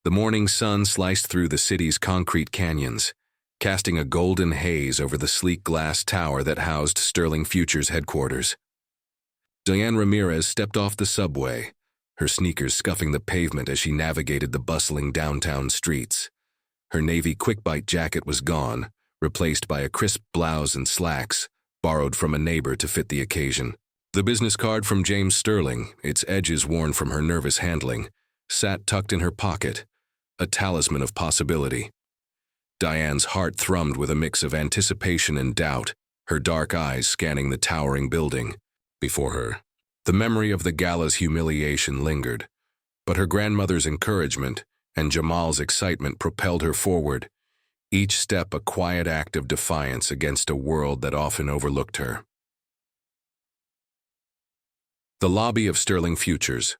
The morning sun sliced through the city's concrete canyons, casting a golden haze over the sleek glass tower that housed Sterling Futures headquarters. Diane Ramirez stepped off the subway, her sneakers scuffing the pavement as she navigated the bustling downtown streets. Her navy quick-bite jacket was gone, replaced by a crisp blouse and slacks, borrowed from a neighbor to fit the occasion. The business card from James Sterling, its edges worn from her nervous handling, sat tucked in her pocket, a talisman of possibility. Diane's heart thrummed with a mix of anticipation and doubt, her dark eyes scanning the towering building before her. The memory of the gala's humiliation lingered, but her grandmother's encouragement and Jamal's excitement propelled her forward, each step a quiet act of defiance against a world that often overlooked her. The lobby of Sterling Futures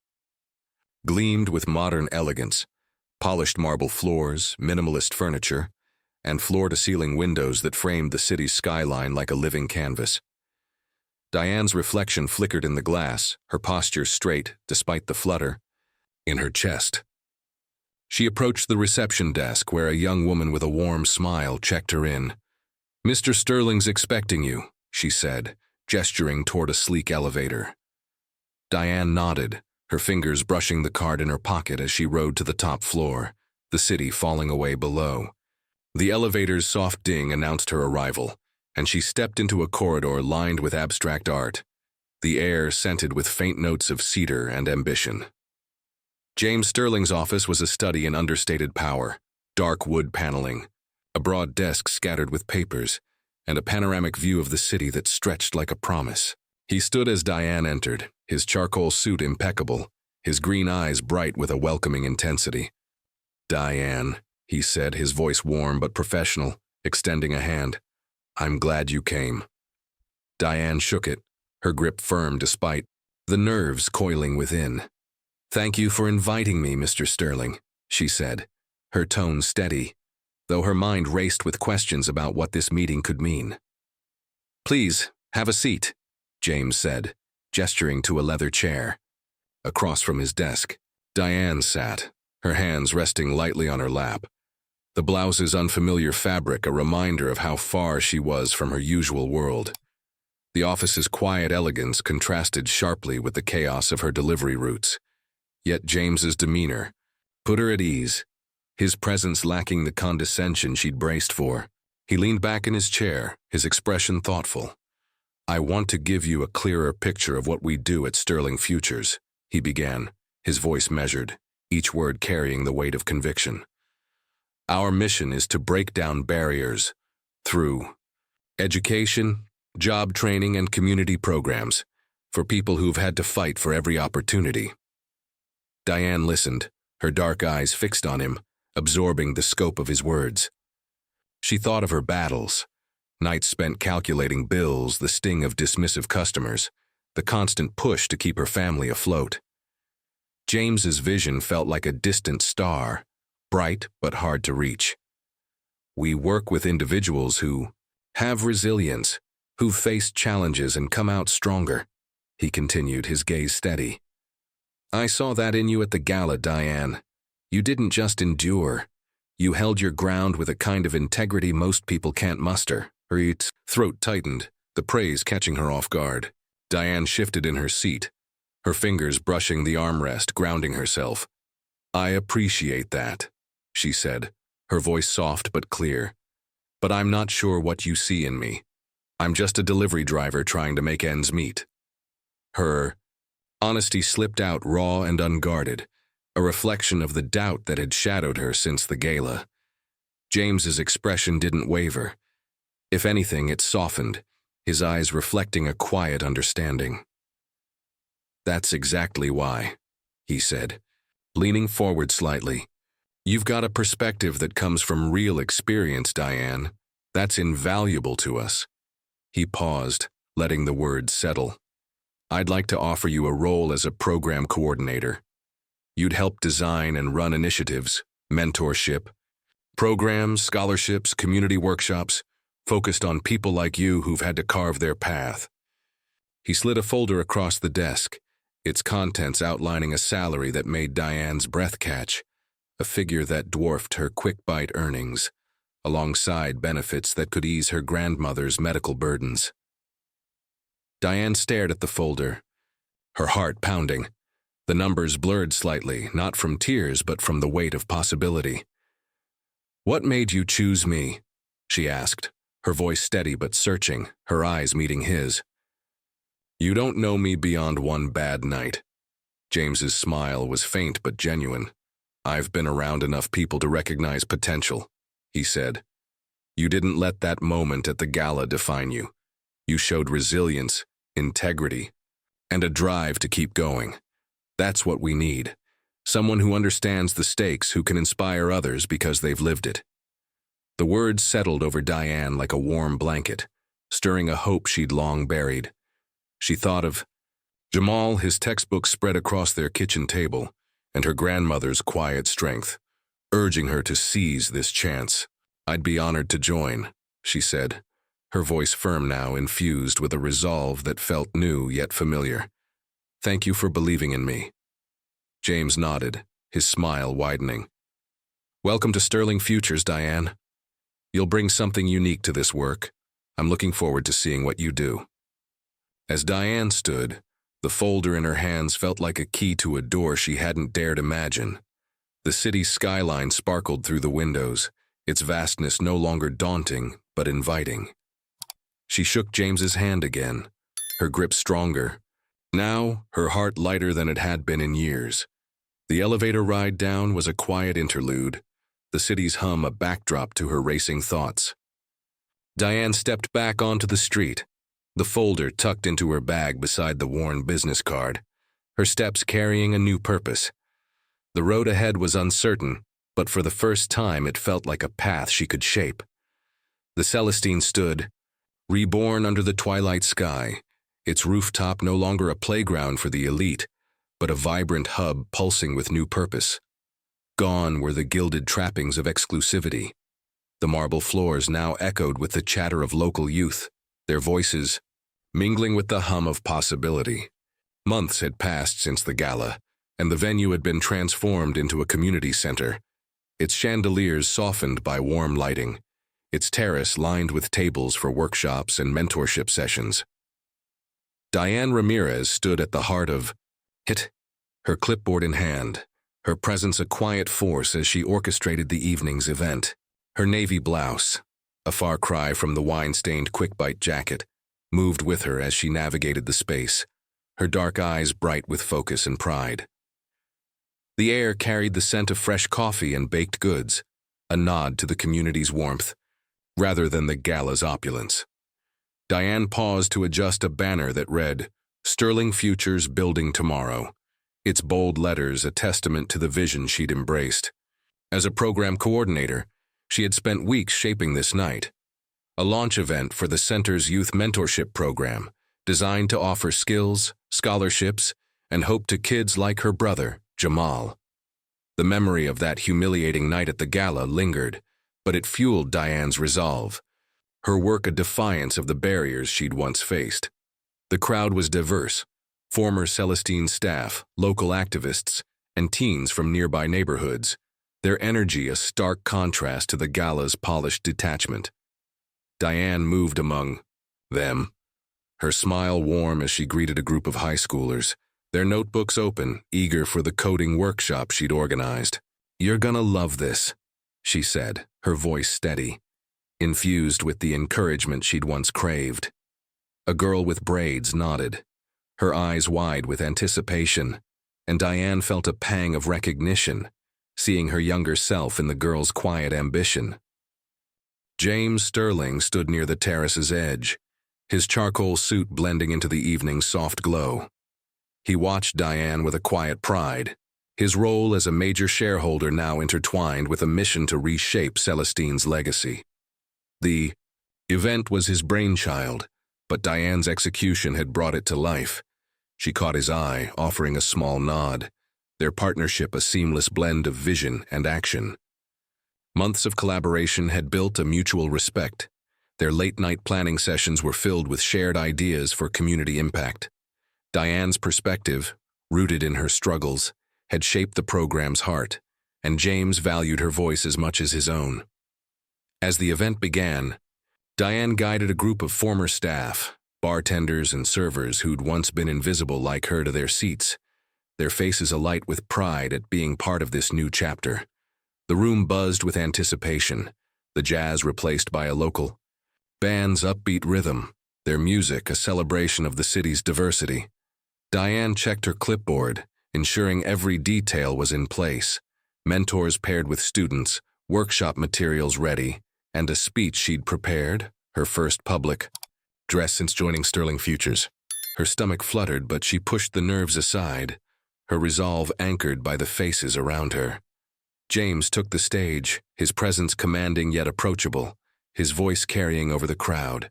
gleamed with modern elegance, polished marble floors, minimalist furniture, and floor-to-ceiling windows that framed the city's skyline like a living canvas. Diane's reflection flickered in the glass, her posture straight despite the flutter in her chest. She approached the reception desk where a young woman with a warm smile checked her in. "Mr. Sterling's expecting you," she said, gesturing toward a sleek elevator. Diane nodded, her fingers brushing the card in her pocket as she rode to the top floor, the city falling away below. The elevator's soft ding announced her arrival, and she stepped into a corridor lined with abstract art, the air scented with faint notes of cedar and ambition. James Sterling's office was a study in understated power, dark wood paneling, a broad desk scattered with papers, and a panoramic view of the city that stretched like a promise. He stood as Diane entered, his charcoal suit impeccable, his green eyes bright with a welcoming intensity. "Diane," he said, his voice warm but professional, extending a hand. "I'm glad you came." Diane shook it, her grip firm despite the nerves coiling within. "Thank you for inviting me, Mr. Sterling," she said, her tone steady, though her mind raced with questions about what this meeting could mean. "Please, have a seat," James said, gesturing to a leather chair. Across from his desk, Diane sat, her hands resting lightly on her lap, the blouse's unfamiliar fabric a reminder of how far she was from her usual world. The office's quiet elegance contrasted sharply with the chaos of her delivery routes. Yet James's demeanor put her at ease, his presence lacking the condescension she'd braced for. He leaned back in his chair, his expression thoughtful. "I want to give you a clearer picture of what we do at Sterling Futures," he began, his voice measured, each word carrying the weight of conviction. "Our mission is to break down barriers through education, job training, and community programs for people who've had to fight for every opportunity." Diane listened, her dark eyes fixed on him, absorbing the scope of his words. She thought of her battles, Nights spent calculating bills, the sting of dismissive customers, the constant push to keep her family afloat. James's vision felt like a distant star, bright but hard to reach. We work with individuals who have resilience, who've faced challenges and come out stronger, he continued, his gaze steady. I saw that in you at the gala, Diane. You didn't just endure. You held your ground with a kind of integrity most people can't muster. Her throat tightened, the praise catching her off guard. Diane shifted in her seat, her fingers brushing the armrest, grounding herself. I appreciate that, she said, her voice soft but clear. But I'm not sure what you see in me. I'm just a delivery driver trying to make ends meet. Her honesty slipped out raw and unguarded, a reflection of the doubt that had shadowed her since the gala. James's expression didn't waver. If anything, it softened, his eyes reflecting a quiet understanding. That's exactly why, he said, leaning forward slightly. You've got a perspective that comes from real experience, Diane. That's invaluable to us. He paused, letting the words settle. I'd like to offer you a role as a program coordinator. You'd help design and run initiatives, mentorship, programs, scholarships, community workshops, focused on people like you who've had to carve their path. He slid a folder across the desk, its contents outlining a salary that made Diane's breath catch, a figure that dwarfed her quick-bite earnings, alongside benefits that could ease her grandmother's medical burdens. Diane stared at the folder, her heart pounding. The numbers blurred slightly, not from tears but from the weight of possibility. What made you choose me? She asked, her voice steady but searching, her eyes meeting his. You don't know me beyond one bad night. James's smile was faint but genuine. I've been around enough people to recognize potential, he said. You didn't let that moment at the gala define you. You showed resilience, integrity, and a drive to keep going. That's what we need. Someone who understands the stakes, who can inspire others because they've lived it. The words settled over Diane like a warm blanket, stirring a hope she'd long buried. She thought of Jamal, his textbook spread across their kitchen table, and her grandmother's quiet strength, urging her to seize this chance. I'd be honored to join, she said, her voice firm now, infused with a resolve that felt new yet familiar. Thank you for believing in me. James nodded, his smile widening. Welcome to Sterling Futures, Diane. You'll bring something unique to this work. I'm looking forward to seeing what you do. As Diane stood, the folder in her hands felt like a key to a door she hadn't dared imagine. The city's skyline sparkled through the windows, its vastness no longer daunting but inviting. She shook James's hand again, her grip stronger. Now, her heart lighter than it had been in years. The elevator ride down was a quiet interlude, the city's hum a backdrop to her racing thoughts. Diane stepped back onto the street, the folder tucked into her bag beside the worn business card, her steps carrying a new purpose. The road ahead was uncertain, but for the first time it felt like a path she could shape. The Celestine stood, reborn under the twilight sky, its rooftop no longer a playground for the elite, but a vibrant hub pulsing with new purpose. Gone were the gilded trappings of exclusivity. The marble floors now echoed with the chatter of local youth, their voices mingling with the hum of possibility. Months had passed since the gala, and the venue had been transformed into a community center, its chandeliers softened by warm lighting, its terrace lined with tables for workshops and mentorship sessions. Diane Ramirez stood at the heart of it, her clipboard in hand, her presence a quiet force as she orchestrated the evening's event. Her navy blouse, a far cry from the wine-stained quick-bite jacket, moved with her as she navigated the space, her dark eyes bright with focus and pride. The air carried the scent of fresh coffee and baked goods, a nod to the community's warmth, rather than the gala's opulence. Diane paused to adjust a banner that read, Sterling Futures Building Tomorrow, its bold letters a testament to the vision she'd embraced. As a program coordinator, she had spent weeks shaping this night, a launch event for the center's youth mentorship program, designed to offer skills, scholarships, and hope to kids like her brother, Jamal. The memory of that humiliating night at the gala lingered, but it fueled Diane's resolve, her work a defiance of the barriers she'd once faced. The crowd was diverse: former Celestine staff, local activists, and teens from nearby neighborhoods, their energy a stark contrast to the gala's polished detachment. Diane moved among them, her smile warm as she greeted a group of high schoolers, their notebooks open, eager for the coding workshop she'd organized. "You're gonna love this," she said, her voice steady, infused with the encouragement she'd once craved. A girl with braids nodded, her eyes wide with anticipation, and Diane felt a pang of recognition, seeing her younger self in the girl's quiet ambition. James Sterling stood near the terrace's edge, his charcoal suit blending into the evening's soft glow. He watched Diane with a quiet pride, his role as a major shareholder now intertwined with a mission to reshape Celestine's legacy. The event was his brainchild, but Diane's execution had brought it to life. She caught his eye, offering a small nod, their partnership a seamless blend of vision and action. Months of collaboration had built a mutual respect. Their late-night planning sessions were filled with shared ideas for community impact. Diane's perspective, rooted in her struggles, had shaped the program's heart, and James valued her voice as much as his own. As the event began, Diane guided a group of former staff, bartenders and servers who'd once been invisible like her, to their seats, their faces alight with pride at being part of this new chapter. The room buzzed with anticipation, the jazz replaced by a local band's upbeat rhythm, their music a celebration of the city's diversity. Diane checked her clipboard, ensuring every detail was in place: mentors paired with students, workshop materials ready, and a speech she'd prepared, her first public dress since joining Sterling Futures. Her stomach fluttered, but she pushed the nerves aside, her resolve anchored by the faces around her. James took the stage, his presence commanding yet approachable, his voice carrying over the crowd.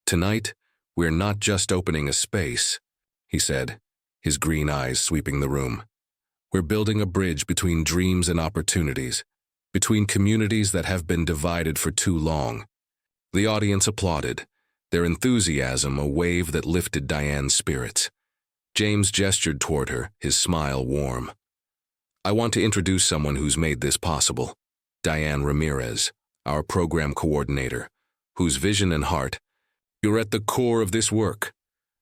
"Tonight, we're not just opening a space," he said, his green eyes sweeping the room. "We're building a bridge between dreams and opportunities, between communities that have been divided for too long." The audience applauded, their enthusiasm a wave that lifted Diane's spirits. James gestured toward her, his smile warm. "I want to introduce someone who's made this possible. Diane Ramirez, our program coordinator, whose vision and heart, you're at the core of this work."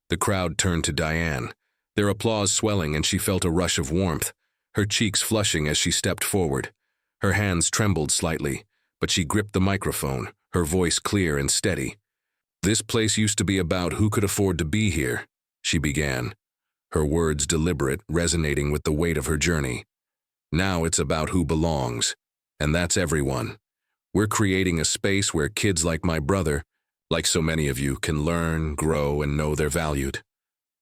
The crowd turned to Diane, their applause swelling, and she felt a rush of warmth, her cheeks flushing as she stepped forward. Her hands trembled slightly, but she gripped the microphone, her voice clear and steady. "This place used to be about who could afford to be here," she began, her words deliberate, resonating with the weight of her journey. "Now it's about who belongs, and that's everyone. We're creating a space where kids like my brother, like so many of you, can learn, grow, and know they're valued."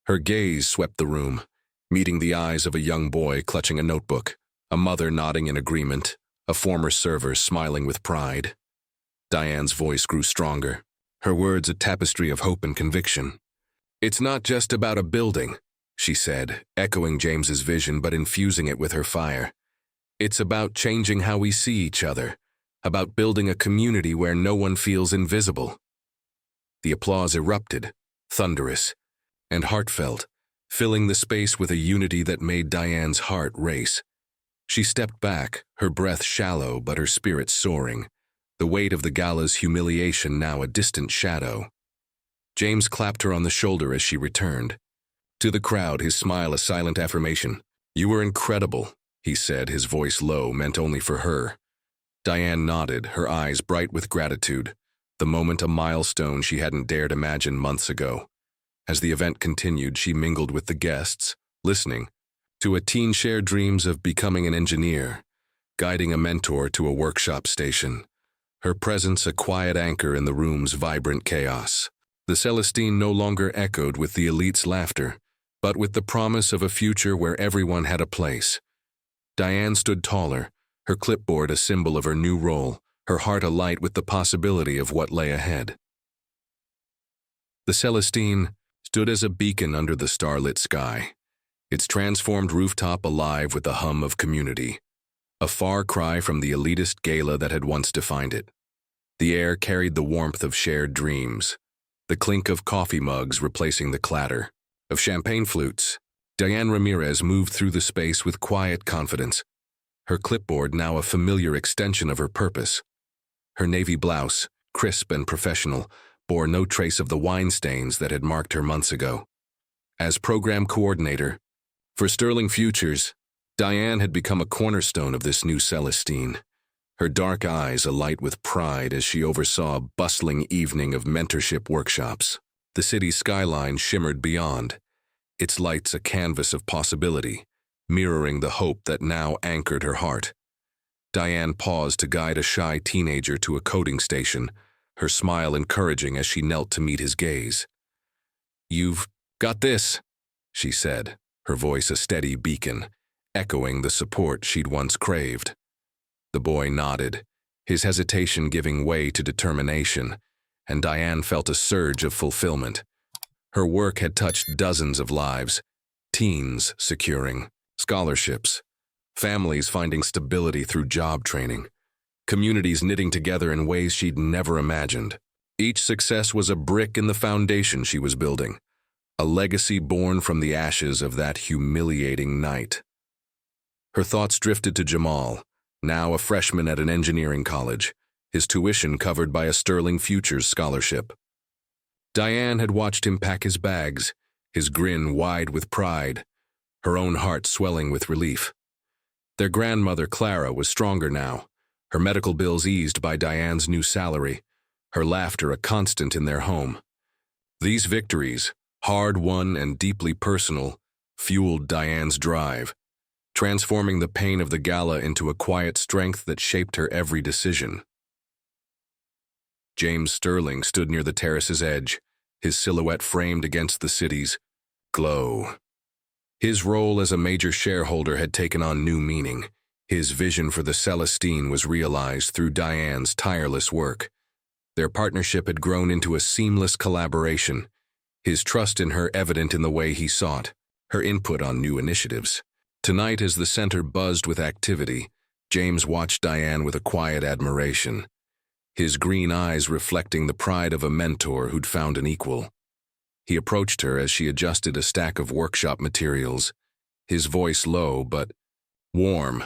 Her gaze swept the room, meeting the eyes of a young boy clutching a notebook, a mother nodding in agreement, a former server smiling with pride. Diane's voice grew stronger, her words a tapestry of hope and conviction. "It's not just about a building," she said, echoing James's vision but infusing it with her fire. "It's about changing how we see each other, about building a community where no one feels invisible." The applause erupted, thunderous and heartfelt, filling the space with a unity that made Diane's heart race. She stepped back, her breath shallow but her spirit soaring, the weight of the gala's humiliation now a distant shadow. James clapped her on the shoulder as she returned. To the crowd, his smile a silent affirmation. "You were incredible," he said, his voice low, meant only for her. Diane nodded, her eyes bright with gratitude, the moment a milestone she hadn't dared imagine months ago. As the event continued, she mingled with the guests, listening to a teen share dreams of becoming an engineer, guiding a mentor to a workshop station, her presence a quiet anchor in the room's vibrant chaos. The Celestine no longer echoed with the elite's laughter, but with the promise of a future where everyone had a place. Diane stood taller, her clipboard a symbol of her new role, her heart alight with the possibility of what lay ahead. The Celestine stood as a beacon under the starlit sky, its transformed rooftop alive with the hum of community, a far cry from the elitist gala that had once defined it. The air carried the warmth of shared dreams, the clink of coffee mugs replacing the clatter of champagne flutes. Diane Ramirez moved through the space with quiet confidence, her clipboard now a familiar extension of her purpose. Her navy blouse, crisp and professional, bore no trace of the wine stains that had marked her months ago. As program coordinator for Sterling Futures, Diane had become a cornerstone of this new Celestine, her dark eyes alight with pride as she oversaw a bustling evening of mentorship workshops. The city's skyline shimmered beyond, its lights a canvas of possibility, mirroring the hope that now anchored her heart. Diane paused to guide a shy teenager to a coding station, her smile encouraging as she knelt to meet his gaze. "You've got this," she said, her voice a steady beacon, echoing the support she'd once craved. The boy nodded, his hesitation giving way to determination, and Diane felt a surge of fulfillment. Her work had touched dozens of lives, teens securing scholarships, families finding stability through job training, communities knitting together in ways she'd never imagined. Each success was a brick in the foundation she was building, a legacy born from the ashes of that humiliating night. Her thoughts drifted to Jamal, now a freshman at an engineering college, his tuition covered by a Sterling Futures scholarship. Diane had watched him pack his bags, his grin wide with pride, her own heart swelling with relief. Their grandmother, Clara, was stronger now, her medical bills eased by Diane's new salary, her laughter a constant in their home. These victories, hard-won and deeply personal, fueled Diane's drive, transforming the pain of the gala into a quiet strength that shaped her every decision. James Sterling stood near the terrace's edge, his silhouette framed against the city's glow. His role as a major shareholder had taken on new meaning. His vision for the Celestine was realized through Diane's tireless work. Their partnership had grown into a seamless collaboration, his trust in her evident in the way he sought, her input on new initiatives. Tonight, as the center buzzed with activity, James watched Diane with a quiet admiration, his green eyes reflecting the pride of a mentor who'd found an equal. He approached her as she adjusted a stack of workshop materials, his voice low but warm.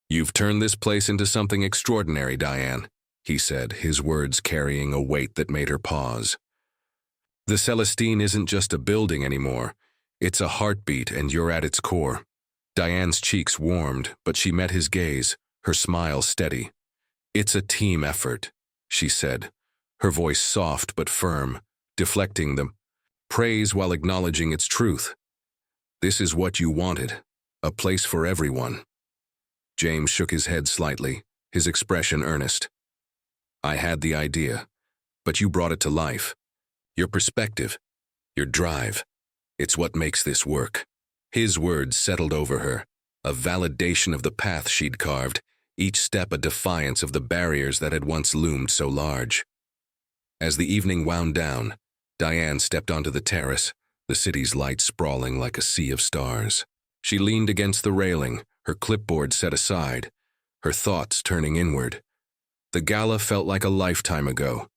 "You've turned this place into something extraordinary, Diane," he said, his words carrying a weight that made her pause. "The Celestine isn't just a building anymore. It's a heartbeat, and you're at its core." Diane's cheeks warmed, but she met his gaze, her smile steady. "It's a team effort," she said, her voice soft but firm, deflecting the praise while acknowledging its truth. "This is what you wanted, a place for everyone." James shook his head slightly, his expression earnest. "I had the idea, but you brought it to life. Your perspective, your drive, it's what makes this work." His words settled over her, a validation of the path she'd carved, each step a defiance of the barriers that had once loomed so large. As the evening wound down, Diane stepped onto the terrace, the city's lights sprawling like a sea of stars. She leaned against the railing, her clipboard set aside, her thoughts turning inward. The gala felt like a lifetime ago,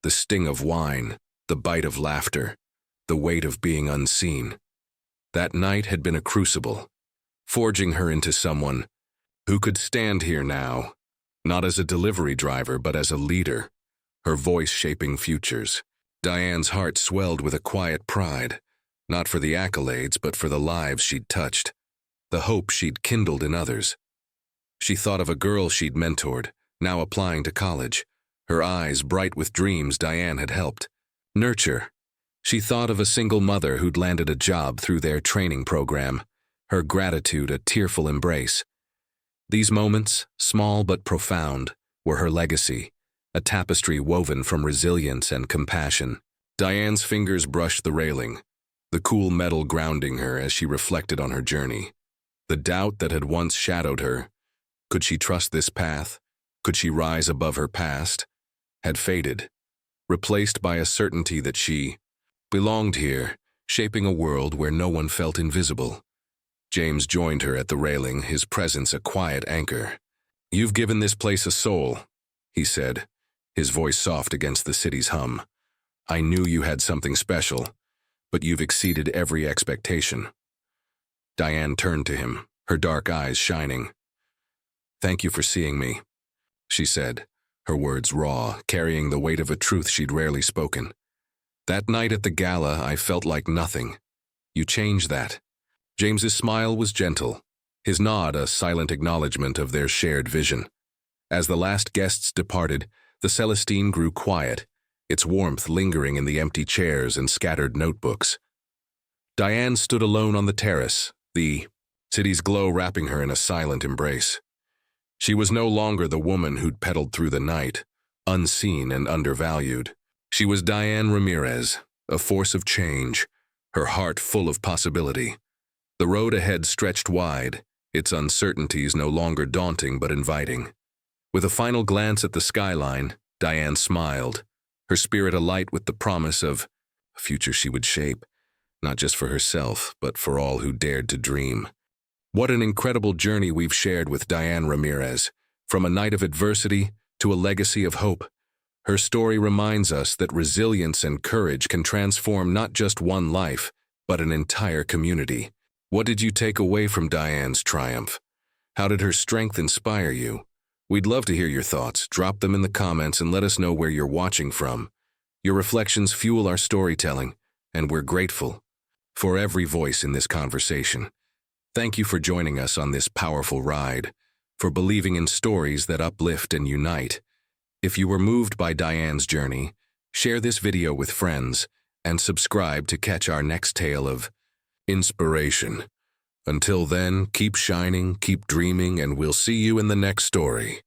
the sting of wine, the bite of laughter, the weight of being unseen. That night had been a crucible, forging her into someone who could stand here now, not as a delivery driver but as a leader, her voice shaping futures. Diane's heart swelled with a quiet pride, not for the accolades but for the lives she'd touched, the hope she'd kindled in others. She thought of a girl she'd mentored, now applying to college, her eyes bright with dreams Diane had helped nurture. She thought of a single mother who'd landed a job through their training program, her gratitude a tearful embrace. These moments, small but profound, were her legacy, a tapestry woven from resilience and compassion. Diane's fingers brushed the railing, the cool metal grounding her as she reflected on her journey. The doubt that had once shadowed her, could she trust this path, Could she rise above her past? Had faded, replaced by a certainty that she belonged here, shaping a world where no one felt invisible. James joined her at the railing, his presence a quiet anchor. "You've given this place a soul," he said, his voice soft against the city's hum. "I knew you had something special, but you've exceeded every expectation." Diane turned to him, her dark eyes shining. "Thank you for seeing me," she said, her words raw, carrying the weight of a truth she'd rarely spoken. "That night at the gala, I felt like nothing. You changed that." James's smile was gentle, his nod a silent acknowledgement of their shared vision. As the last guests departed, the Celestine grew quiet, its warmth lingering in the empty chairs and scattered notebooks. Diane stood alone on the terrace, the city's glow wrapping her in a silent embrace. She was no longer the woman who'd pedaled through the night, unseen and undervalued. She was Diane Ramirez, a force of change, her heart full of possibility. The road ahead stretched wide, its uncertainties no longer daunting but inviting. With a final glance at the skyline, Diane smiled, her spirit alight with the promise of a future she would shape, not just for herself, but for all who dared to dream. What an incredible journey we've shared with Diane Ramirez, from a night of adversity to a legacy of hope. Her story reminds us that resilience and courage can transform not just one life, but an entire community. What did you take away from Diane's triumph? How did her strength inspire you? We'd love to hear your thoughts. Drop them in the comments and let us know where you're watching from. Your reflections fuel our storytelling, and we're grateful for every voice in this conversation. Thank you for joining us on this powerful ride, for believing in stories that uplift and unite. If you were moved by Diane's journey, share this video with friends and subscribe to catch our next tale of inspiration. Until then, keep shining, keep dreaming, and we'll see you in the next story.